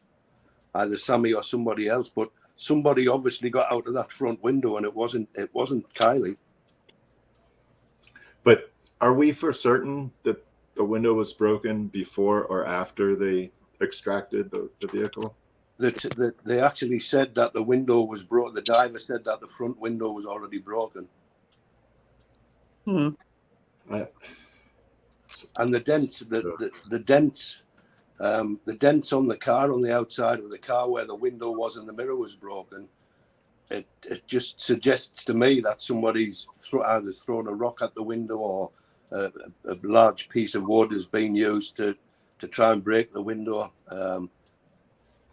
either Sammy or somebody else. But somebody obviously got out of that front window, and it wasn't Kiely. But are we for certain that the window was broken before or after they extracted the vehicle? They actually said that the window was broken. The diver said that the front window was already broken. And the dents on the car, on the outside of the car where the window was and the mirror was broken, it just suggests to me that somebody's either thrown a rock at the window or a large piece of wood has been used to try and break the window.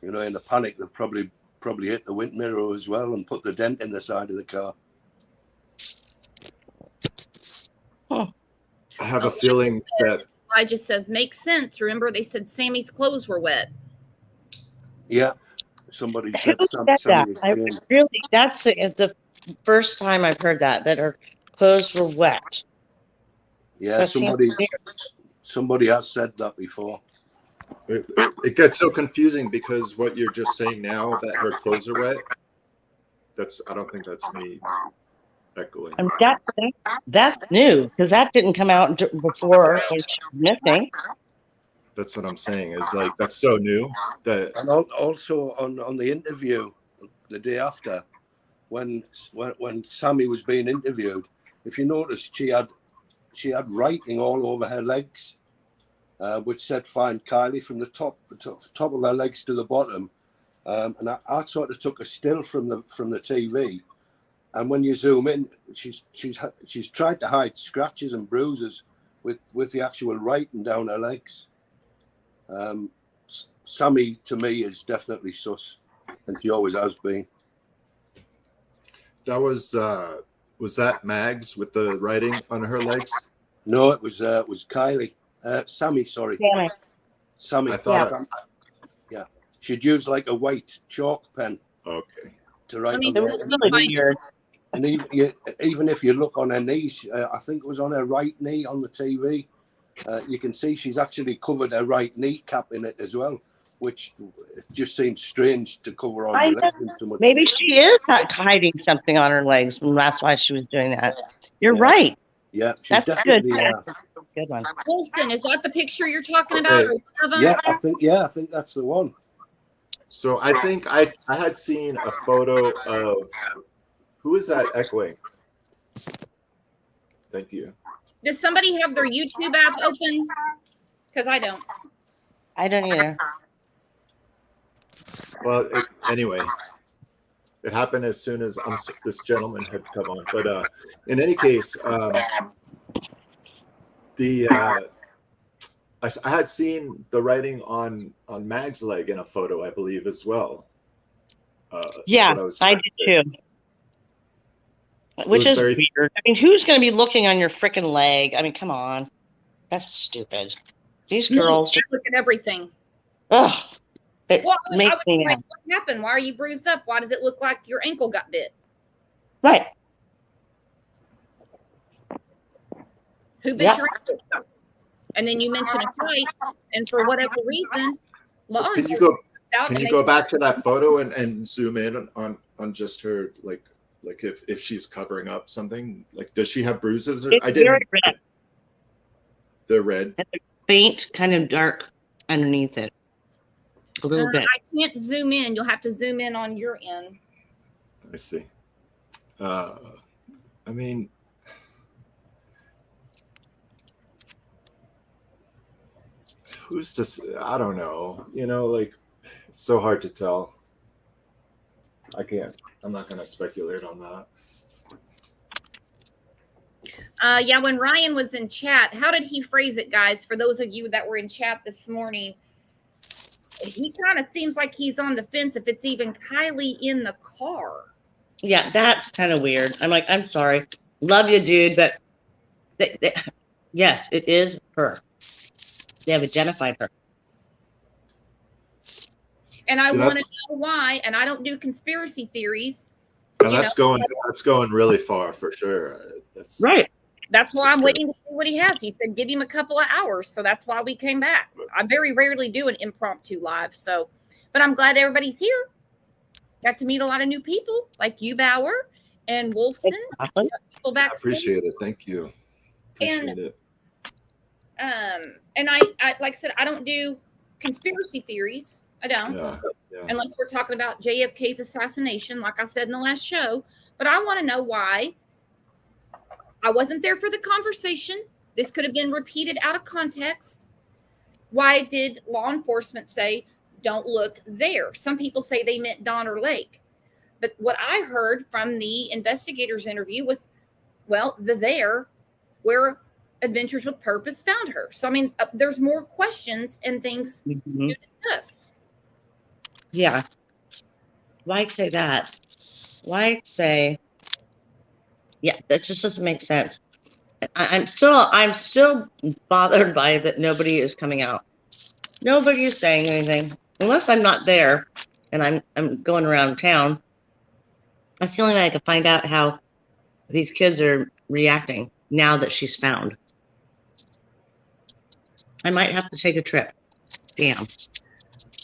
You know, in a panic, they've probably hit the wind mirror as well and put the dent in the side of the car. I have a feeling that Elijah says makes sense. Remember, they said Sammy's clothes were wet. Yeah, somebody said that. That's the first time I've heard that her clothes were wet. Yeah, somebody has said that before. it gets so confusing because what you're just saying now, that her clothes are wet, I don't think that's me echoing. I mean, that's new because that didn't come out before when she was missing. That's what I'm saying. Is like that's so new that And also on the interview the day after, when Sammy was being interviewed, if you noticed, she had writing all over her legs, which said "Find Kiely" from the top of her legs to the bottom. And I sort of took a still from the TV, and when you zoom in, she's tried to hide scratches and bruises with the actual writing down her legs. Sammy to me is definitely sus, and she always has been. that was that Mags with the writing on her legs? No, it was Kiely, Sammy. Sorry, Damn it. Sammy. I thought. Yeah, she'd use like a white chalk pen Okay. to write. Let me on It the was legs. really weird. And even if you look on her knees, I think it was on her right knee on the TV, you can see she's actually covered her right kneecap in it as well, which just seems strange to cover all I your know. legs in so much. Maybe she is hiding something on her legs, and that's why she was doing that. You're Yeah. right. Yeah, she's That's good. definitely. Good one. Wilson, is that the picture you're talking about? Okay. Or one of them? Yeah, I think that's the one. So I think I had seen a photo of who is that echoing? Thank you. Does somebody have their YouTube app open? Because I don't. I don't either. Well, anyway, it happened as soon as this gentleman had come on. But in any case, I had seen the writing on Mag's leg in a photo, I believe, as well. Yeah, I did too. Which is weird. I mean, who's going to be looking on your freaking leg? I mean, come on. That's stupid. These girls. Look at everything. Ugh. It Well, makes me like, what happened? Why are you bruised up? Why does it look like your ankle got bit? right. Who bit your ankle? And then you mention a fight, and for whatever reason, law Can you go? Can you go back to that photo and zoom in on just her like if she's covering up something? Like, does she have bruises? Or, It's very red. They're red. And faint, kind of dark underneath it. A little bit. I can't zoom in. You'll have to zoom in on your end. I see. I mean, who's to say? I don't know. You know, like, it's so hard to tell. I can't. I'm not going to speculate on that. Yeah, when Ryan was in chat, how did he phrase it, guys? For those of you that were in chat this morning, he kind of seems like he's on the fence if it's even Kiely in the car. Yeah, that's kind of weird. I'm like, I'm sorry. Love you, dude, but yes, it is her. They have identified her. And I want to know why, and I don't do conspiracy theories. And that's going really far for sure. That's right. That's why I'm waiting to see what he has. He said, give him a couple of hours. So that's why we came back. I very rarely do an impromptu live. So, but I'm glad everybody's here. Got to meet a lot of new people like you, Bauer, and Woolston. Exactly. People back. I appreciate it. Thank you. Appreciate it. And I like I said, I don't do conspiracy theories. I don't. Yeah. Unless we're talking about JFK's assassination, like I said in the last show. But I want to know why. I wasn't there for the conversation. This could have been repeated out of context. Why did law enforcement say, don't look there? Some people say they meant Donner Lake. But what I heard from the investigator's interview was, well, there where Adventures with Purpose found her. So, I mean, there's more questions and things to discuss. Yeah. Why say that? Why say, yeah, that just doesn't make sense. I'm still bothered by that nobody is coming out. Nobody is saying anything. Unless I'm not there and I'm going around town. That's the only way I can find out how these kids are reacting now that she's found. I might have to take a trip. Damn.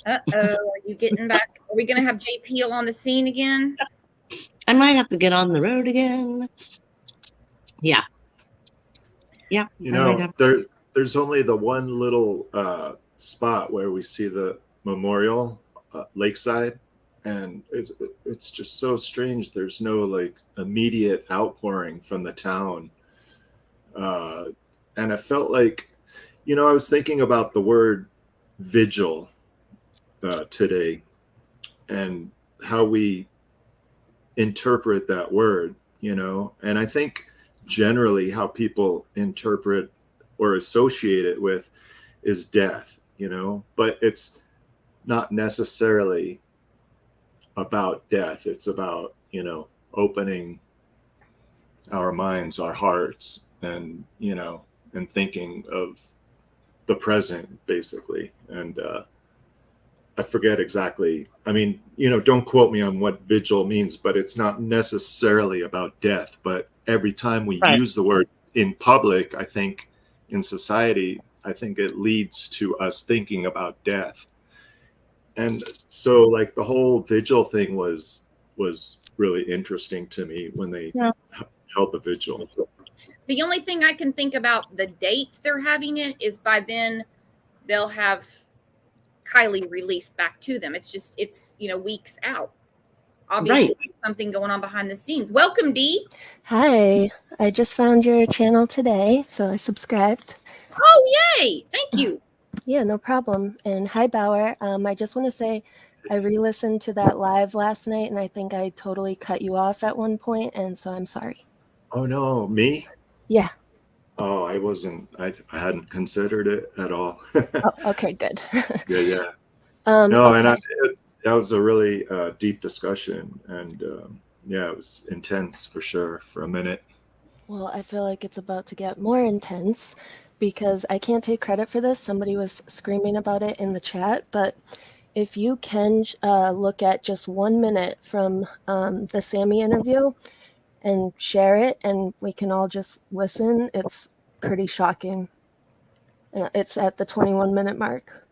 Uh-oh, are you getting back? Are we going to have J. Peel on the scene again? I might have to get on the road again. Yeah. Yeah. You I might know, have- there's only the one little spot where we see the memorial lakeside, and it's just so strange. There's no like immediate outpouring from the town, and it felt like, you know, I was thinking about the word vigil today, and how we interpret that word, you know, and I think generally how people interpret or associate it with is death, you know, but it's not necessarily about death. It's about, you know, opening our minds, our hearts, and, you know, and thinking of the present, basically. And I forget exactly. I mean, you know, don't quote me on what vigil means, but it's not necessarily about death. But every time we Right. use the word in public, I think in society, I think it leads to us thinking about death. And so like the whole vigil thing was really interesting to me when they Yeah. held the vigil. The only thing I can think about the date they're having it is by then they'll have Kiely released back to them. It's you know, weeks out. Obviously, Right. something going on behind the scenes. Welcome, Dee. Hi, I just found your channel today, so I subscribed. Oh, yay! Thank you. Yeah, no problem. And hi, Bauer. I just want to say I re-listened to that live last night, and I think I totally cut you off at one point, and so I'm sorry. Oh no, me? Yeah. Oh, I hadn't considered it at all. Oh, okay, good. Yeah. No, and that was a really deep discussion, and yeah, it was intense for sure for a minute. Well, I feel like it's about to get more intense because I can't take credit for this. Somebody was screaming about it in the chat, but if you can look at just 1 minute from the Sammy interview and share it, and we can all just listen, it's pretty shocking. It's at the 21-minute mark.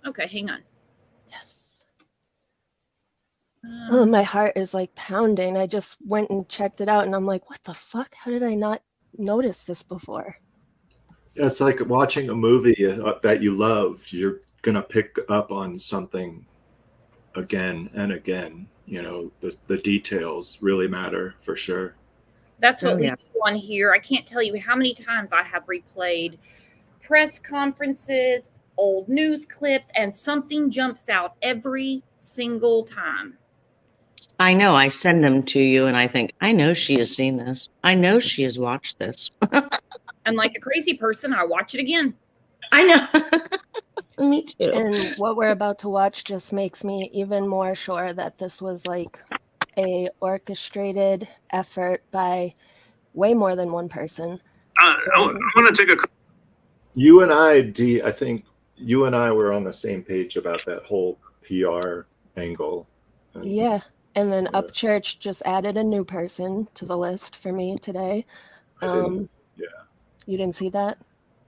Okay, hang on. Yes. Oh, my heart is like pounding. I just went and checked it out, and I'm like, what the fuck? How did I not notice this before? Yeah, it's like watching a movie that you love. You're gonna pick up on something again and again. You know, the details really matter for sure. That's what Oh, we yeah. do on here. I can't tell you how many times I have replayed press conferences, old news clips, and something jumps out every single time. I know. I send them to you and I think, I know she has seen this. I know she has watched this. And like a crazy person, I watch it again. I know. Me too. And what we're about to watch just makes me even more sure that this was like a orchestrated effort by way more than one person. I want to take a. You and I, Dee, I think you and I were on the same page about that whole PR angle. And Yeah. And then Yeah. Upchurch just added a new person to the list for me today. I didn't, yeah, You didn't see that?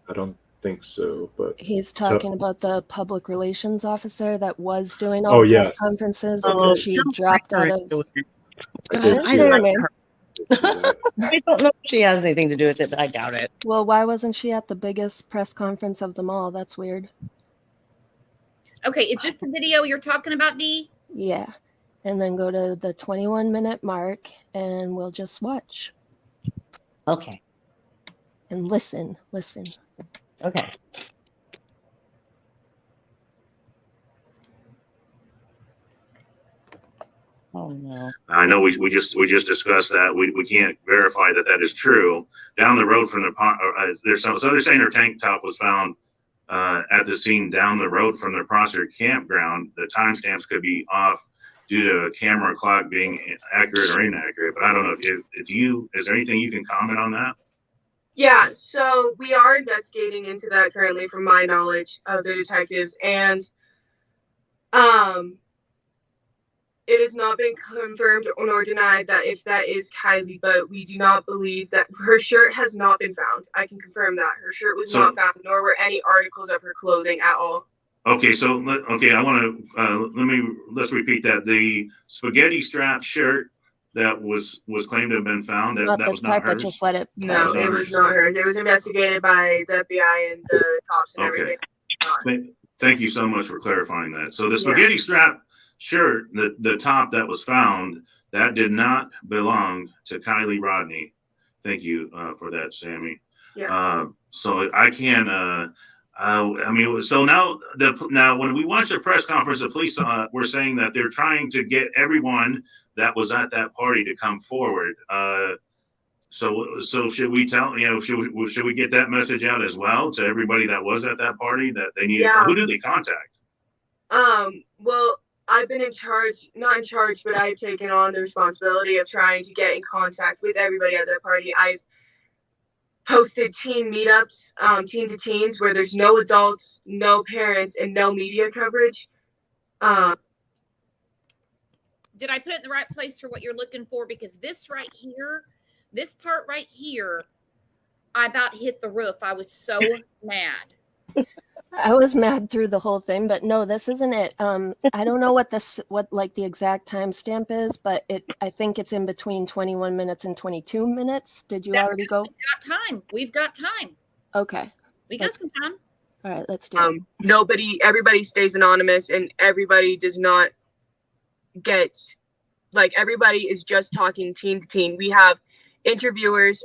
I don't think so, but He's talking about the public relations officer that was doing all Oh, the press yes. conferences, Oh, and then she don't dropped like out her of. doing it. I God, did What's see her that. name? I don't know if she has anything to do with it, but I doubt it. Well, why wasn't she at the biggest press conference of them all? That's weird. Okay, is this the video you're talking about, Dee? Yeah. And then go to the 21-minute mark, and we'll just watch Okay. and listen. Okay. Oh no. I know we just discussed that. We can't verify that is true. Down the road from the so they're saying her tank top was found at the scene down the road from the prosecutor campground. The timestamps could be off due to a camera clock being accurate or inaccurate. But I don't know if is there anything you can comment on that? Yeah, so we are investigating into that currently, from my knowledge of the detectives, and it has not been confirmed nor denied that if that is Kiely, but we do not believe that her shirt has not been found. I can confirm that her shirt was not found, nor were any articles of her clothing at all. Okay, so I want to let's repeat that. The spaghetti strap shirt that was claimed to have been found, Not that this was not part, but hers. just let it play. No, it was not hers. It was investigated by the FBI and the cops and Okay. everything. Thank you so much for clarifying that. So the spaghetti strap shirt, the top that was found, that did not belong to Kiely Rodni. Thank you for that, Sammy. Yeah. So I can. I mean, so now when we watched the press conference, the police were saying that they're trying to get everyone that was at that party to come forward. So should we tell, should we get that message out as well to everybody that was at that party that they need? Yeah. Who do they contact? Well, I've been not in charge, but I've taken on the responsibility of trying to get in contact with everybody at that party. I've posted teen meetups, teen to teens, where there's no adults, no parents, and no media coverage. Did I put it in the right place for what you're looking for? Because this right here, this part right here, I about hit the roof. I was so mad. I was mad through the whole thing, but no, this isn't it. I don't know what the exact timestamp is, but I think it's in between 21 minutes and 22 minutes. Did you already go? We've got time. Okay. We got some time. All right, let's do it. Everybody stays anonymous, and everybody does not get, everybody is just talking teen to teen. We have interviewers,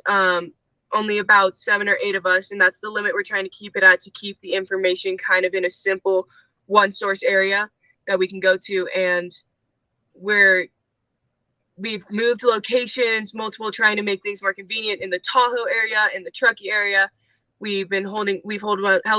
only about 7 or 8 of us, and that's the limit we're trying to keep it at, to keep the information kind of in a simple one source area that we can go to. And we've moved locations, multiple, trying to make things more convenient in the Tahoe area, in the Truckee area. We've held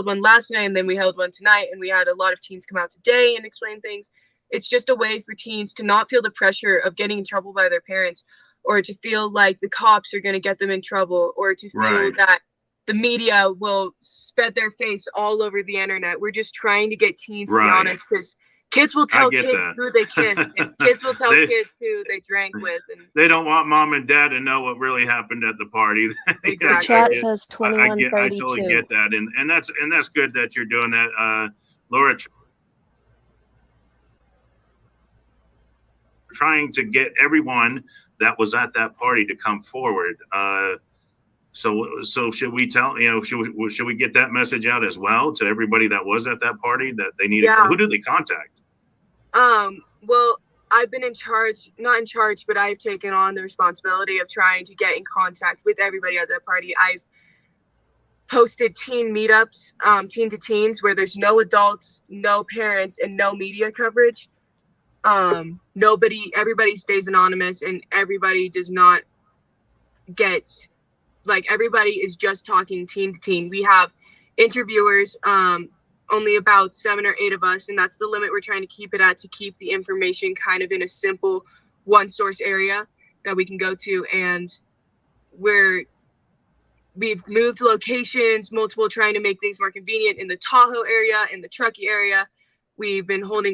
one last night, and then we held one tonight, and we had a lot of teens come out today and explain things. It's just a way for teens to not feel the pressure of getting in trouble by their parents, or to feel like the cops are going to get them in trouble, or to feel that the media will spread their face all over the internet. We're just trying to get teens to be honest, because kids will tell kids who they kissed, and kids will tell kids who they drank with. And they don't want mom and dad to know what really happened at the party. Exactly. Chat says 21:32. I totally get that, and that's good that you're doing that, Laura. Trying to get everyone that was at that party to come forward. So should we tell, should we get that message out as well to everybody that was at that party that they need? Who do they contact? Well, I've been not in charge, but I've taken on the responsibility of trying to get in contact with everybody at that party. I've posted teen meetups, teen to teens, where there's no adults, no parents, and no media coverage. Everybody stays anonymous, and everybody does not get, everybody is just talking teen to teen. We have interviewers, only about 7 or 8 of us, and that's the limit we're trying to keep it at, to keep the information kind of in a simple one source area that we can go to. And we've moved locations, multiple, trying to make things more convenient in the Tahoe area, in the Truckee area. We've held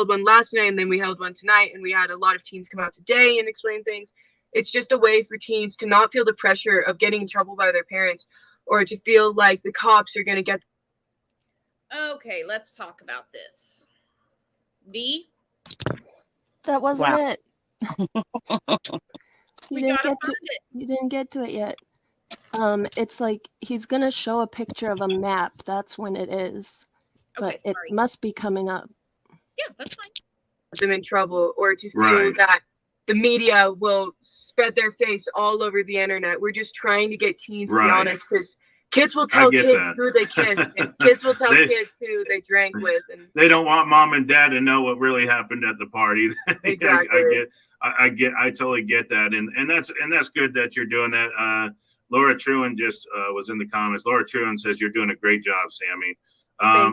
one last night, and then we held one tonight, and we had a lot of teens come out today and explain things. It's just a way for teens to not feel the pressure of getting in trouble by their parents, or to feel like the cops are going to get. Okay, let's talk about this. D? That wasn't it. We gotta find it. You didn't get to it yet. It's he's going to show a picture of a map. That's when it is. But it must be coming up. Yeah, that's fine. Them in trouble, or to feel that the media will spread their face all over the internet. We're just trying to get teens to be honest, because kids will tell kids who they kissed, and kids will tell kids who they drank with, and they don't want mom and dad to know what really happened at the party. Exactly. I totally get that, and that's good that you're doing that. Laura Truan just was in the comments. Laura Truan says you're doing a great job, Sammy.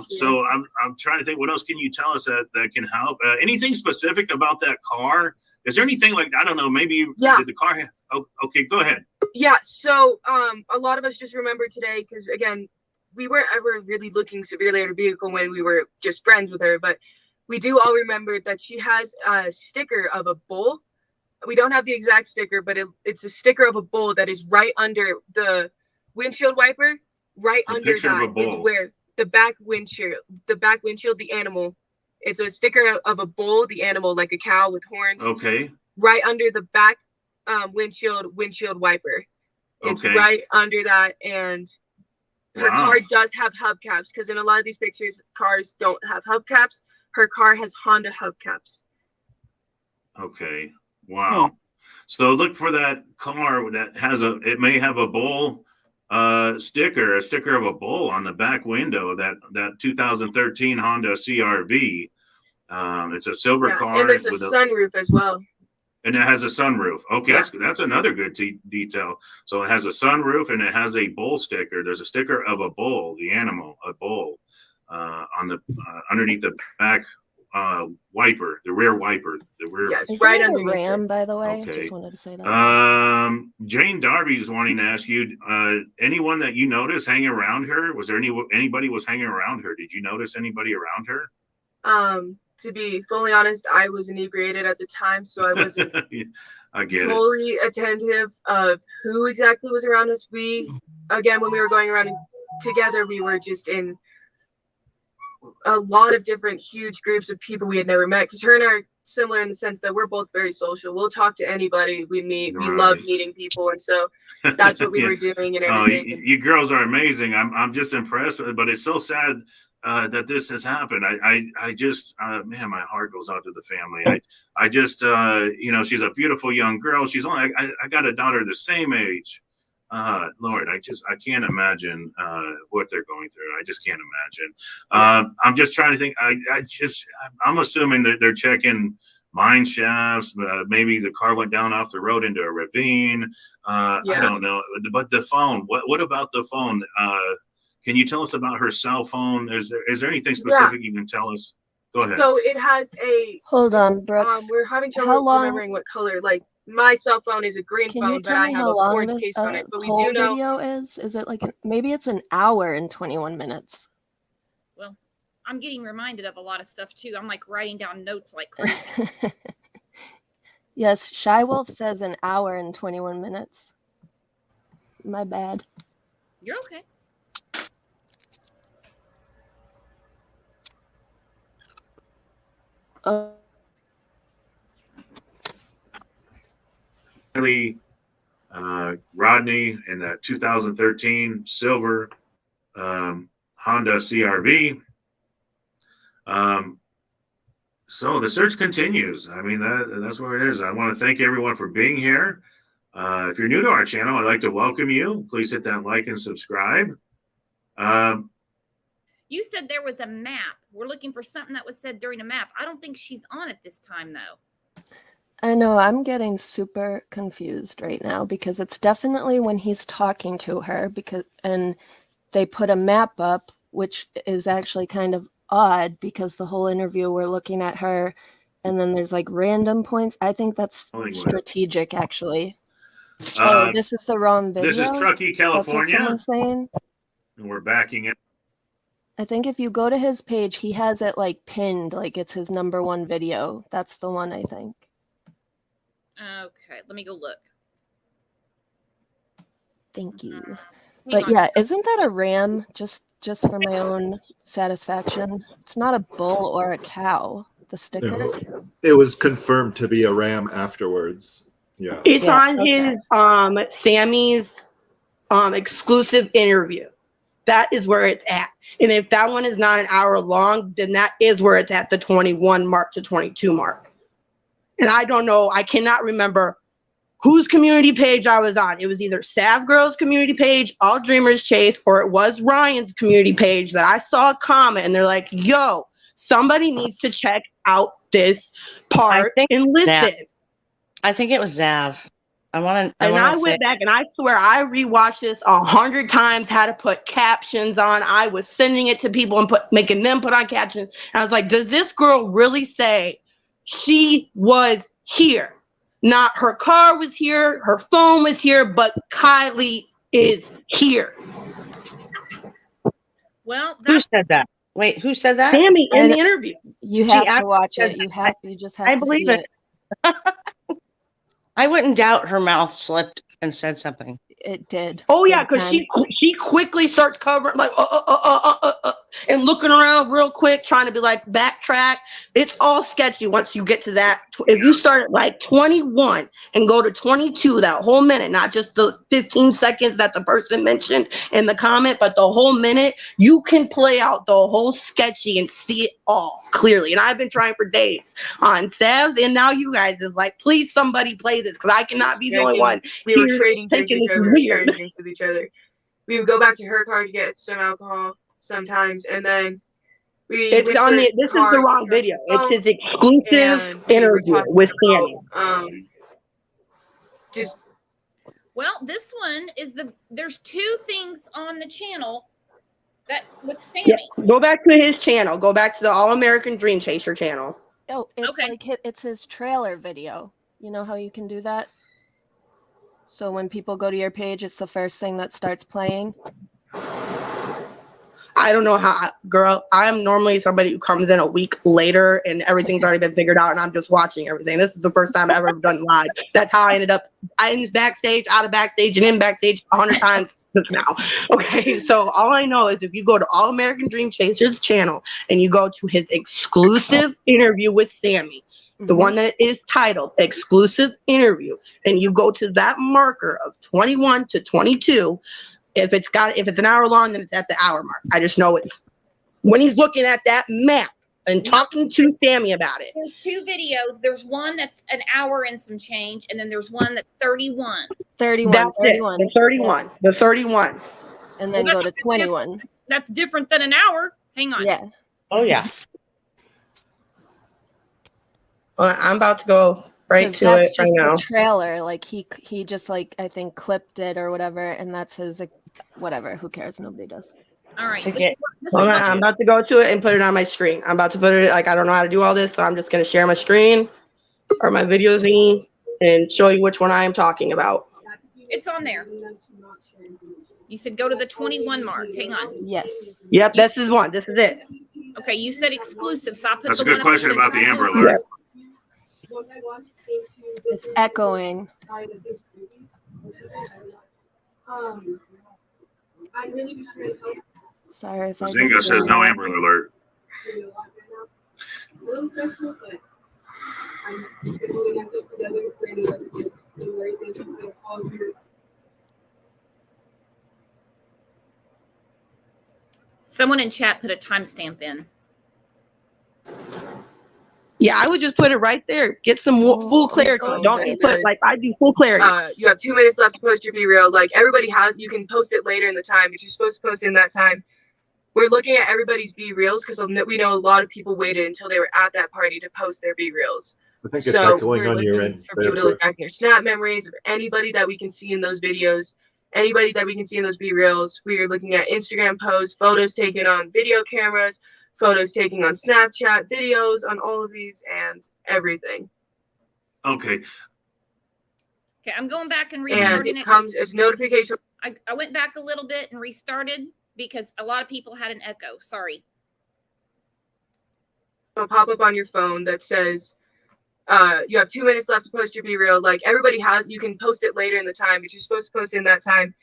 So I'm trying to think, what else can you tell us that can help? Anything specific about that car? Is there anything I don't know, maybe did the car have, okay, go ahead. Yeah. So, a lot of us just remember today, because again, we weren't ever really looking severely at her vehicle when we were just friends with her, but we do all remember that she has a sticker of a bull. We don't have the exact sticker, but it's a sticker of a bull that is right under the windshield wiper. Right under that is where the back windshield, the animal. It's a sticker of a bull, the animal, like a cow with horns. Okay. Right under the back windshield wiper. It's Okay. right under that, and her Wow. car does have hubcaps, because in a lot of these pictures, cars don't have hubcaps. Her car has Honda hubcaps. Okay. Wow. So look for that car that has it may have a bull a sticker of a bull on the back window, that 2013 Honda CRV. It's a silver car. And there's a sunroof as well. And it has a sunroof. Okay, that's another good detail. So it has a sunroof and it has a bull sticker. There's a sticker of a bull, the animal, a bull, on the underneath the back wiper, the rear wiper, the rear. Yes, Is right that a underneath ram, it. by the way? Okay. Just wanted to say that. Jane Darby's wanting to ask you, anyone that you notice hanging around her? Was there anybody was hanging around her? Did you notice anybody around her? To be fully honest, I was inebriated at the time, so I wasn't I get it. fully attentive of who exactly was around us. Again, when we were going around together, we were just in a lot of different huge groups of people we had never met, because her and I are similar in the sense that we're both very social. We'll talk to anybody we meet. We love meeting people, and so that's what we were doing and everything. You girls are amazing. I'm just impressed with it, but it's so sad that this has happened. I just man, my heart goes out to the family. I just she's a beautiful young girl. She's only I got a daughter the same age. Lord, I can't imagine what they're going through. I just can't imagine. I'm just trying to think. I'm assuming that they're checking mine shafts. Maybe the car went down off the road into a ravine. I don't know. But the phone. What about the phone? Can you tell us about her cell phone? Is there anything specific you can tell us? Go ahead. So it has a. Hold on, Brooks. We're having trouble remembering what color. Like, my cell phone is a green phone, but I have a orange case on it. But we do know. Video is it like maybe it's an hour and 21 minutes? Well, I'm getting reminded of a lot of stuff too. I'm like writing down notes like crazy. Yes, Shy Wolf says an hour and 21 minutes. My bad. You're okay. Kiely Rodni in that 2013 silver Honda CRV. So the search continues. I mean, that's where it is. I want to thank everyone for being here. If you're new to our channel, I'd like to welcome you. Please hit that like and subscribe. You said there was a map. We're looking for something that was said during a map. I don't think she's on it this time, though. I know, I'm getting super confused right now because it's definitely when he's talking to her and they put a map up, which is actually kind of odd because the whole interview we're looking at her and then there's like random points. I think that's strategic, actually. Oh, this is the wrong video. This is Truckee, California. That's what someone's saying. And we're backing it. I think if you go to his page, he has it like pinned, like it's his #1 video. That's the one, I think. Okay, let me go look. Thank you. But yeah, isn't that a ram? Just for my own satisfaction. It's not a bull or a cow. The sticker. It was confirmed to be a ram afterwards. Yeah. It's on his Sammy's exclusive interview. That is where it's at. And if that one is not an hour long, then that is where it's at, the 21 mark to 22 mark. And I don't know, I cannot remember whose community page I was on. It was either Sav Girl's community page, All Dreamers Chase, or it was Ryan's community page that I saw a comment and they're like, yo, somebody needs to check out this part and listen. I think it was Zav. I went back and I swear I rewatched this 100 times, had to put captions on. I was sending it to people and making them put on captions. And I was like, does this girl really say she was here? Not her car was here, her phone was here, but Kiely is here. Well, who said that? Wait, who said that? Sammy in the interview. You have to watch it. You just have to see it. I wouldn't doubt her mouth slipped and said something. It did. Oh yeah, because she quickly starts covering like and looking around real quick, trying to be like backtrack. It's all sketchy once you get to that. If you start at like 21 and go to 22, that whole minute, not just the 15 seconds that the person mentioned in the comment, but the whole minute, you can play out the whole sketchy and see it all clearly. And I've been trying for days on Savs, and now you guys is like, please somebody play this, because I cannot be the only one. We were here trading drinks with taking each this other, we were weird. sharing drinks with each other. We would go back to her car to get some alcohol sometimes, and then we It's went on to the, this is car the to wrong charge video. the It's phone, his exclusive and we were interview talking with Sammy. about, just Well, this one is there's two things on the channel that with Sammy. Yeah. Go back to his channel. Go back to the All American Dream Chaser channel. Oh, it's Okay. like it's his trailer video. You know how you can do that? So when people go to your page, it's the first thing that starts playing. I don't know how, girl. I'm normally somebody who comes in a week later and everything's already been figured out and I'm just watching everything. This is the first time I've ever done live. That's how I ended up. I was backstage, out of backstage, and in backstage 100 times just now. Okay, so all I know is if you go to All American Dream Chaser's channel and you go to his exclusive interview with Sammy, the one that is titled exclusive interview, and you go to that marker of 21 to 22, if it's an hour long, then it's at the hour mark. I just know it's when he's looking at that map and talking to Sammy about it. There's two videos. There's one that's an hour and some change, and then there's one that's 31. 31. That's 31. it. The 31. Yeah. The 31. And then go to 21. That's different than an hour. Hang on. Yeah. Oh yeah. I'm about to go right 'Cause to that's it just right now. the trailer. Like he just like I think clipped it or whatever, and that's his whatever. Who cares? Nobody does. All right. To This get- is what- Hold on, I'm about to go to it and put it on my screen. I'm about to put it, like, I don't know how to do all this, so I'm just going to share my screen or my video thingy and show you which one I am talking about. it's on there. You said go to the 21 mark. Hang on. Yes. Yep, this is one. This is it. Okay, you said exclusive, so I put That's the a good one question that about says the Amber exclusive. Alert. It's echoing. Sorry if I Zinga just says no Amber Alert. Someone in chat put a timestamp in. Yeah, I would just put it right there. Get some full clarity. Oh, Don't very put, good. like, I do full clarity. You have 2 minutes left to post your BeReal. Like everybody has, you can post it later in the time, but you're supposed to post it in that time. We're looking at everybody's BeReals because we know a lot of people waited until they were at that party to post their BeReals. I think it's echoing we're on your looking end. for people to look back in their snap memories of anybody that we can see in those videos, anybody that we can see in those BeReals. We are looking at Instagram posts, photos taken on video cameras, photos taken on Snapchat, videos on all of these, and everything. Okay. Okay, I'm going back and And restarting it it. comes as notification. I went back a little bit and restarted because a lot of people had an echo. Sorry. Will pop up on your phone that says you have 2 minutes left to post your BeReal. Like everybody has, you can post it later in the time, but you're supposed to post it in that time.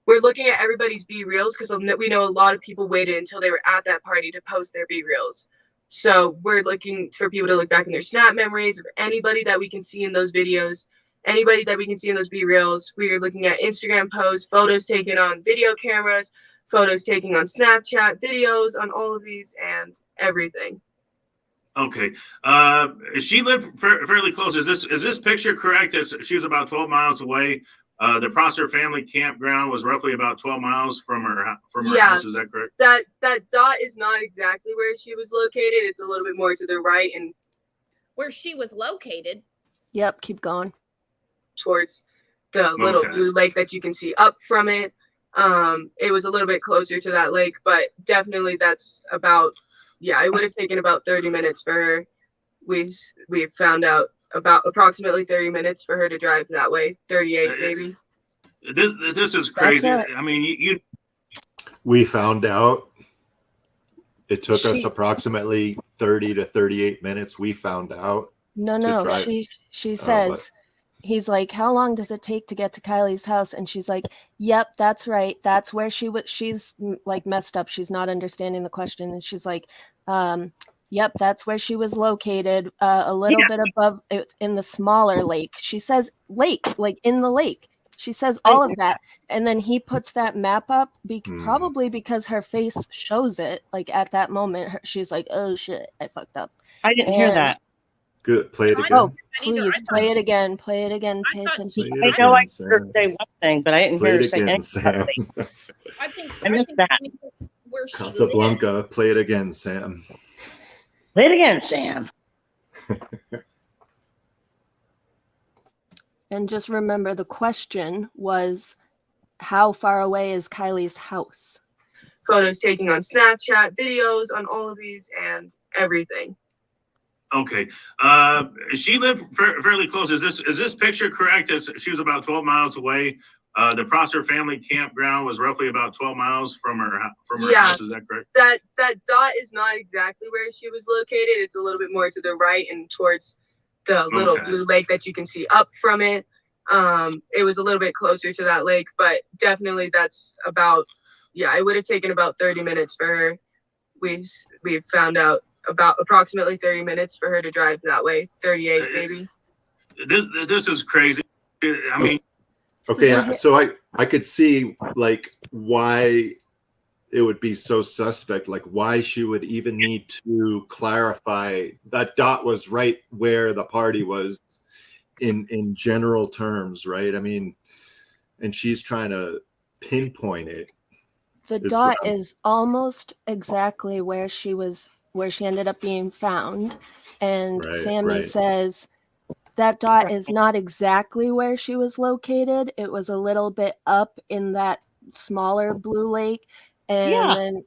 We're looking at everybody's BeReals because we know a lot of people waited until they were at that party to post their BeReals. So we're looking for people to look back in their snap memories of anybody that we can see in those videos, anybody that we can see in those BeReals. We are looking at Instagram posts, photos taken on video cameras, photos taken on Snapchat, videos on all of these, and everything. Okay. She lived fairly close. Is this picture correct? She was about 12 miles away. The Prosser family campground was roughly about 12 miles from her house. Is that correct? That dot is not exactly where she was located. It's a little bit more to the right and Where she was located. Yep. Keep going. towards the little blue lake that you can see up from it. It was a little bit closer to that lake, but definitely that's about, it would have taken about 30 minutes for her. We found out about approximately 30 minutes for her to drive that way. 38 maybe. This is crazy. I mean, we found out it took us approximately 30 to 38 minutes. We found out. No. She says he's like, how long does it take to get to Kiely's house? And she's like, yep, that's right. That's where she was. She's like messed up. She's not understanding the question. And she's like, yep, that's where she was located, a little bit above in the smaller lake. She says lake, like in the lake. She says all of that. And then he puts that map up, probably because her face shows it. Like at that moment, she's like, oh shit, I fucked up. I didn't hear that. Good. Play it again. Oh, please play it again. Play it again. Pay attention. I know I heard her say one thing, but I didn't Play hear her it say again, anything. Sam. I missed that. Where she Casablanca, play it again, Sam. Play it again, Sam. And just remember, the question was, how far away is Kiely's house? Photos taken on Snapchat, videos on all of these, and everything. Okay. She lived fairly close. Is this picture correct? She was about 12 miles away. The Prosser family campground was roughly about 12 miles from her house. Is that correct? That dot is not exactly where she was located. It's a little bit more to the right and towards the little blue lake that you can see up from it. It was a little bit closer to that lake, but definitely that's about, it would have taken about 30 minutes for her. We've found out about approximately 30 minutes for her to drive that way. 38 maybe. This is crazy. I mean, okay, so I could see like why it would be so suspect, like why she would even need to clarify that dot was right where the party was in general terms, right? I mean, and she's trying to pinpoint it. The dot is almost exactly where she ended up being found. And Sammy says that dot is not exactly where she was located. It was a little bit up in that smaller blue lake. And then,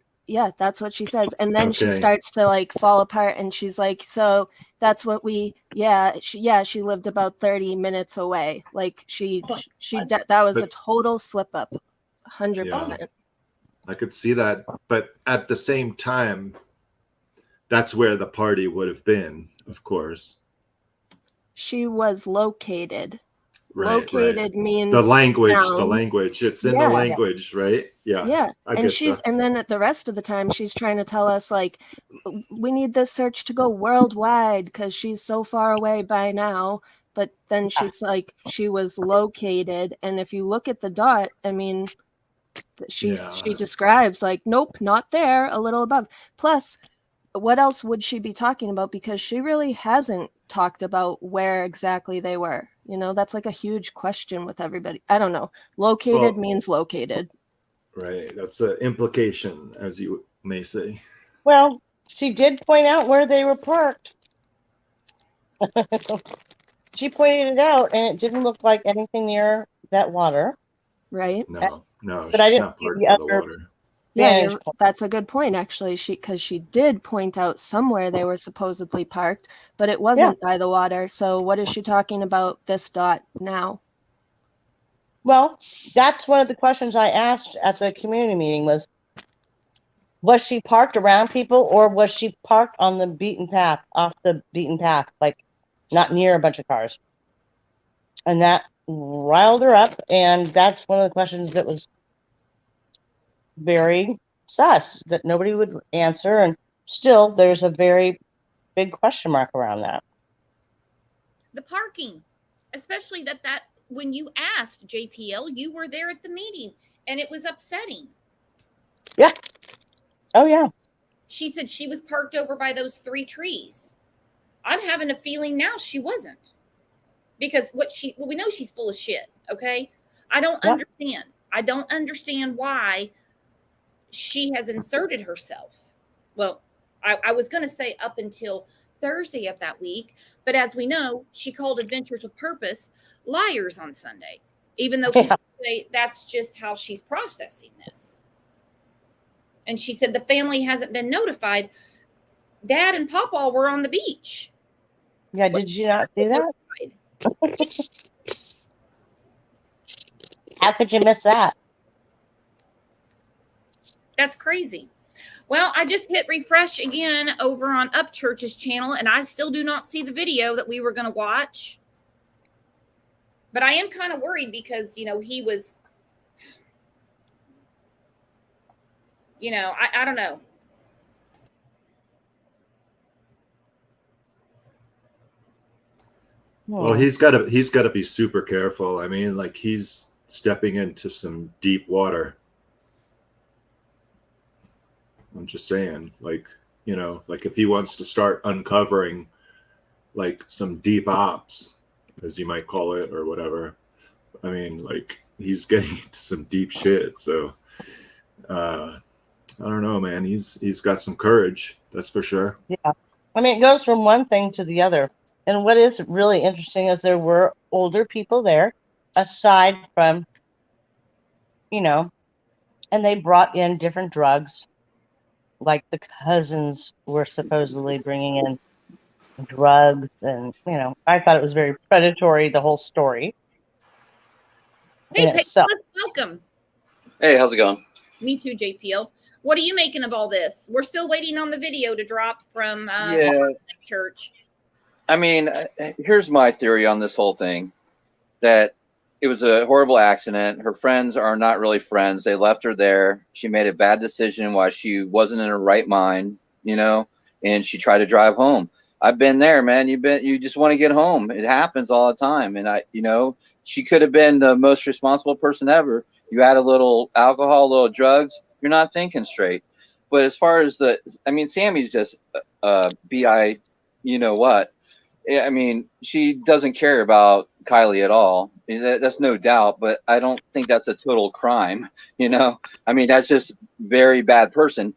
that's what she says. And then she starts to like fall apart and she's like, so that's what she lived about 30 minutes away. Like that was a total slip up. 100%. Yeah, I could see that. But at the same time, that's where the party would have been, of course. She was located. Right, located means the language. found. The language. It's in the language, right? Yeah. Yeah. And so. And then at the rest of the time, she's trying to tell us like, we need this search to go worldwide because she's so far away by now. But then she's like, she was located. And if you look at the dot, I mean, she describes like, nope, not there, a little above. Plus, what else would she be talking about? Because she really hasn't talked about where exactly they were. You know, that's like a huge question with everybody. I don't know. Located means located. Right. That's an implication, as you may say. Well, she did point out where they were parked. She pointed it out, and it didn't look like anything near that water. Right. No, but I didn't see the other water. Yeah, that's a good point, actually. Because she did point out somewhere they were supposedly parked, but it wasn't by the water. So what is she talking about this dot now? Well, that's one of the questions I asked at the community meeting was she parked around people or was she parked on the beaten path, off the beaten path, like not near a bunch of cars? And that riled her up. And that's one of the questions that was very sus that nobody would answer, and still there's a very big question mark around that. The parking, especially that when you asked JPL, you were there at the meeting and it was upsetting. Yeah. Oh yeah. She said she was parked over by those 3 trees. I'm having a feeling now she wasn't, because we know she's full of shit. Okay. I don't understand. I don't understand why she has inserted herself. Well, I was going to say up until Thursday of that week, but as we know, she called Adventures with Purpose liars on Sunday, even though people say that's just how she's processing this. And she said the family hasn't been notified. Dad and Papa were on the beach. Yeah, did you not see that? How could you miss that? That's crazy. Well, I just hit refresh again over on Upchurch's channel, and I still do not see the video that we were going to watch. But I am kind of worried because, he was, I don't know. Well, he's got to be super careful. I mean, like, he's stepping into some deep water. I'm just saying, like, like if he wants to start uncovering like some deep ops, as you might call it, or whatever. I mean, like, he's getting into some deep shit. So I don't know, man. He's got some courage, that's for sure. Yeah. I mean, it goes from one thing to the other. And what is really interesting is there were older people there, aside from, and they brought in different drugs. Like the cousins were supposedly bringing in drugs, and I thought it was very predatory, the whole story. Hey, Kielys, welcome. Hey, how's it going? Me too, JPL. What are you making of all this? We're still waiting on the video to drop from Upchurch. I mean, here's my theory on this whole thing, that it was a horrible accident. Her friends are not really friends. They left her there. She made a bad decision while she wasn't in her right mind, and she tried to drive home. I've been there, man. You just want to get home. It happens all the time. And she could have been the most responsible person ever. You add a little alcohol, a little drugs, you're not thinking straight. But as far as Sammy's just B.I. you know what. I mean, she doesn't care about Kiely at all. That's no doubt, but I don't think that's a total crime. I mean, that's just very bad person.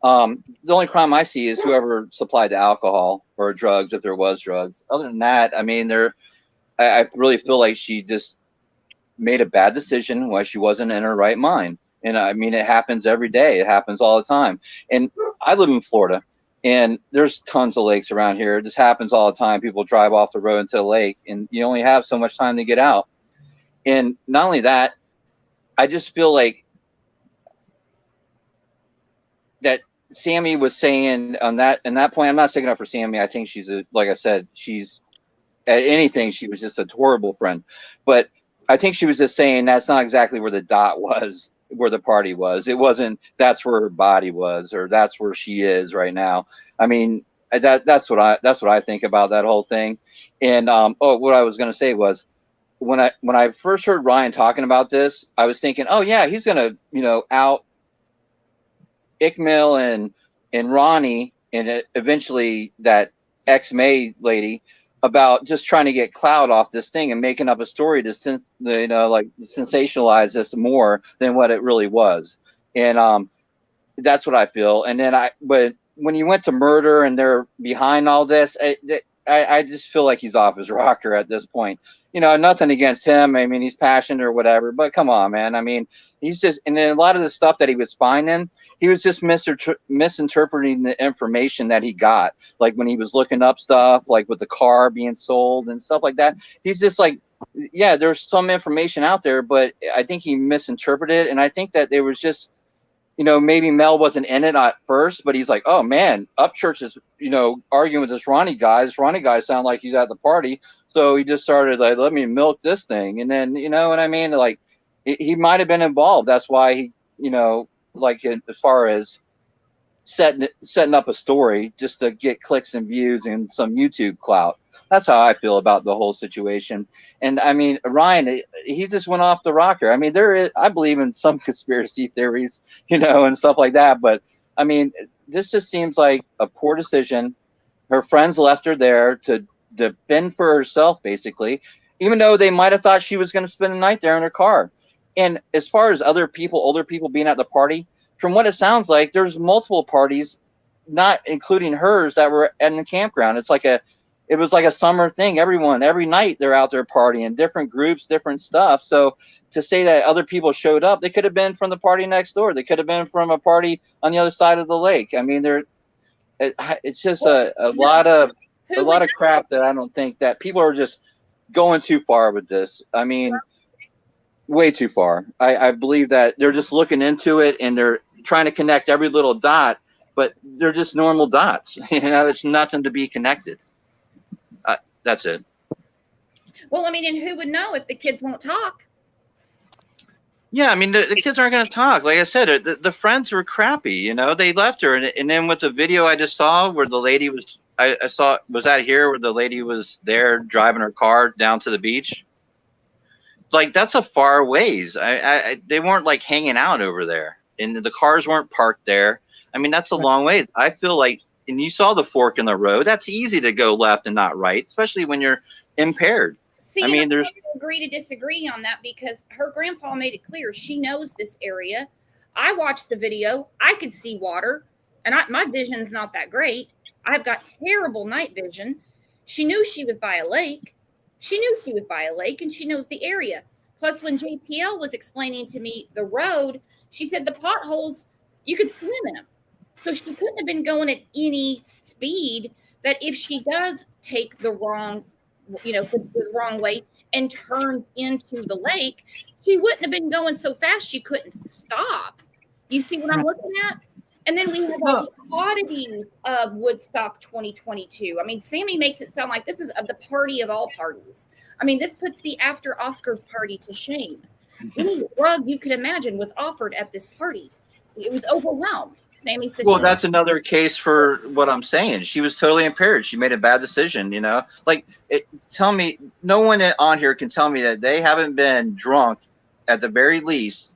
The only crime I see is whoever supplied the alcohol or drugs, if there was drugs. Other than that, I mean, I really feel like she just made a bad decision while she wasn't in her right mind. And I mean, it happens every day. It happens all the time. And I live in Florida. And there's tons of lakes around here. This happens all the time. People drive off the road into the lake, and you only have so much time to get out. And not only that, I just feel like that Sammy was saying on that point. I'm not sticking up for Sammy. I think she's like I said, she's at anything. She was just a horrible friend. But I think she was just saying that's not exactly where the dot was, where the party was. It wasn't that's where her body was, or that's where she is right now. I mean, that's what I think about that whole thing. And what I was going to say was when I first heard Ryan talking about this, I was thinking, oh yeah, he's going to out Ikmil and Ronnie and eventually that ex-May lady about just trying to get clout off this thing and making up a story to sensationalize this more than what it really was. And that's what I feel. And then but when you went to murder and they're behind all this, I just feel like he's off his rocker at this point. Nothing against him. I mean, he's passionate or whatever, but come on, man. I mean, he's just, and then a lot of the stuff that he was finding, he was just misinterpreting the information that he got. Like when he was looking up stuff, like with the car being sold and stuff like that. He's just like, yeah, there's some information out there, but I think he misinterpreted it. And I think that there was just, maybe Mel wasn't in it at first, but he's like, oh man, Upchurch is, arguing with this Ronnie guy. This Ronnie guy sound like he's at the party. So he just started like, let me milk this thing. And then, you know what I mean? Like he might've been involved. That's why he, like as far as setting up a story just to get clicks and views and some YouTube clout. That's how I feel about the whole situation. And I mean, Ryan, he just went off the rocker. I mean, I believe in some conspiracy theories, and stuff like that. But I mean, this just seems like a poor decision. Her friends left her there to fend for herself, basically, even though they might have thought she was going to spend the night there in her car. And as far as older people being at the party, from what it sounds like, there's multiple parties, not including hers, that were in the campground. It was like a summer thing. Every night they're out there partying, different groups, different stuff. So to say that other people showed up, they could have been from the party next door. They could have been from a party on the other side of the lake. I mean, it's just a lot of crap that I don't think that people are just going too far with this. I mean, way too far. I believe that they're just looking into it and they're trying to connect every little dot, but they're just normal dots. It's nothing to be connected. That's it. Well, I mean, and who would know if the kids won't talk? Yeah, I mean, the kids aren't going to talk. Like I said, the friends were crappy. You know, they left her, and then with the video I just saw where the lady was, I saw, was that here where the lady was there driving her car down to the beach? Like, that's a far ways. They weren't like hanging out over there, and the cars weren't parked there. I mean, that's a long ways. I feel like, and you saw the fork in the road. That's easy to go left and not right, especially when you're impaired. See, I mean, there's agree to disagree on that because her grandpa made it clear she knows this area. I watched the video. I could see water, and my vision's not that great. I've got terrible night vision. She knew she was by a lake. And she knows the area. Plus, when JPL was explaining to me the road, she said the potholes, you could swim in them. So she couldn't have been going at any speed that if she does take the wrong the wrong way and turn into the lake, she wouldn't have been going so fast she couldn't stop. You see what I'm looking at? And then we have all the oddities of Woodstock 2022. I mean, Sammy makes it sound like this is the party of all parties. I mean, this puts the after Oscars party to shame. Any drug you could imagine was offered at this party. It was overwhelmed. Sammy said, well, that's another case for what I'm saying. She was totally impaired. She made a bad decision, you know? Like, tell me, no one on here can tell me that they haven't been drunk at the very least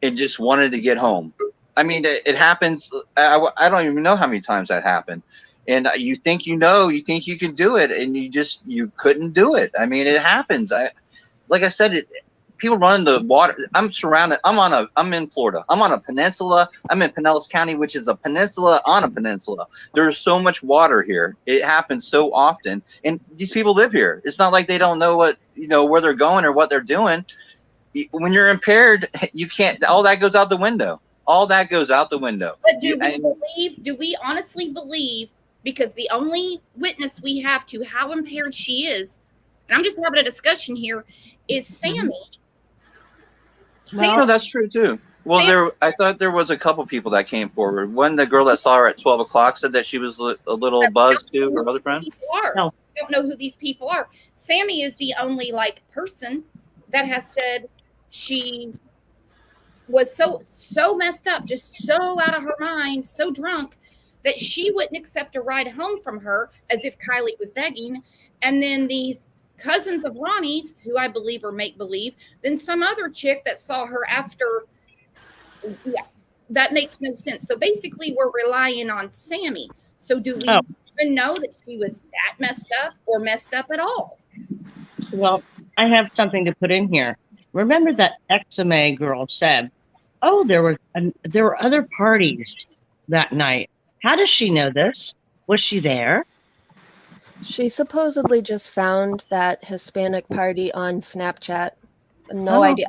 and just wanted to get home. I mean, it happens. I don't even know how many times that happened. And you think you can do it, and you couldn't do it. I mean, it happens. Like I said, people run into water. I'm surrounded. I'm in Florida. I'm on a peninsula. I'm in Pinellas County, which is a peninsula on a peninsula. There's so much water here. It happens so often. And these people live here. It's not like they don't know where they're going or what they're doing. When you're impaired, you can't, all that goes out the window. All that goes out the window. But do we honestly believe, because the only witness we have to how impaired she is, and I'm just having a discussion here, is Sammy. No, that's true too. Well, I thought there was a couple people that came forward. One, the girl that saw her at 12 o'clock said that she was a little buzzed too. Her other friend. No. I don't know who these people are. Sammy is the only person that has said she was so messed up, just so out of her mind, so drunk that she wouldn't accept a ride home from her, as if Kiely was begging. And then these cousins of Ronnie's, who I believe are make-believe, then some other chick that saw her after. Yeah, that makes no sense. So basically we're relying on Sammy. So do we even know that she was that messed up or messed up at all? Well, I have something to put in here. Remember that XMA girl said, there were other parties that night. How does she know this? Was she there? She supposedly just found that Hispanic party on Snapchat. No idea.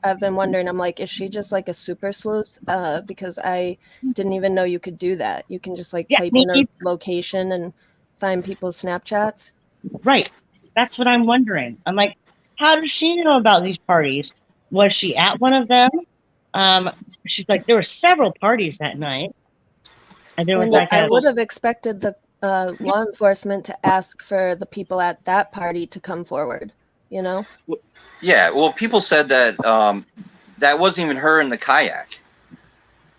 I've been wondering. I'm like, is she just like a super sleuth? Because I didn't even know you could do that. You can just type in a location and find people's Snapchats. Right. That's what I'm wondering. I'm like, how does she know about these parties? Was she at one of them? She's like, there were several parties that night. And there was I would have expected the law enforcement to ask for the people at that party to come forward, you know? Yeah, well, people said that that wasn't even her in the kayak.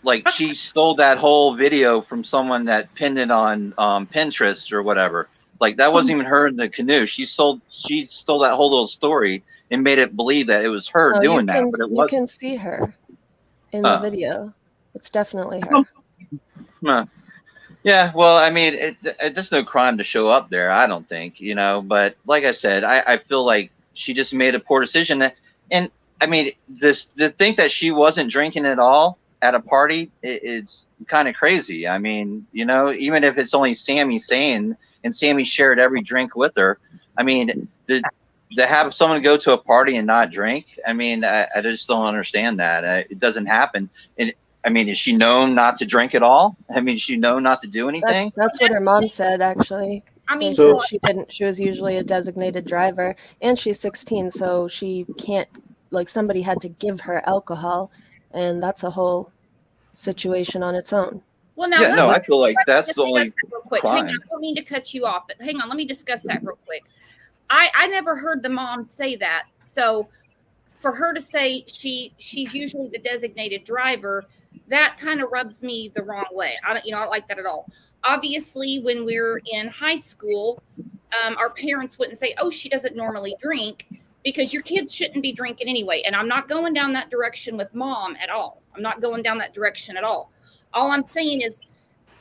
Like, she stole that whole video from someone that pinned it on Pinterest or whatever. Like, that wasn't even her in the canoe. She stole that whole little story and made it believe that it was her doing that, but it wasn't. You can see her in the video. It's definitely her. Yeah, well, I mean, there's no crime to show up there, I don't think, But like I said, I feel like she just made a poor decision. And I mean, to think that she wasn't drinking at all at a party, it's kind of crazy. I mean, even if it's only Sammy saying, and Sammy shared every drink with her. I mean, to have someone go to a party and not drink, I mean, I just don't understand that. It doesn't happen. And I mean, is she known not to drink at all? I mean, is she known not to do anything? That's what her mom said, actually. I mean, so she didn't. She was usually a designated driver, and she's 16, so she can't. Somebody had to give her alcohol, and that's a whole situation on its own. Well, now, I feel like that's the only real quick. crime. Hang on, I don't mean to cut you off, but hang on, let me discuss that real quick. I never heard the mom say that. So for her to say she's usually the designated driver, that kind of rubs me the wrong way. I don't like that at all. Obviously, when we're in high school, our parents wouldn't say, "Oh, she doesn't normally drink," because your kids shouldn't be drinking anyway. And I'm not going down that direction with mom at all. I'm not going down that direction at all. All I'm saying is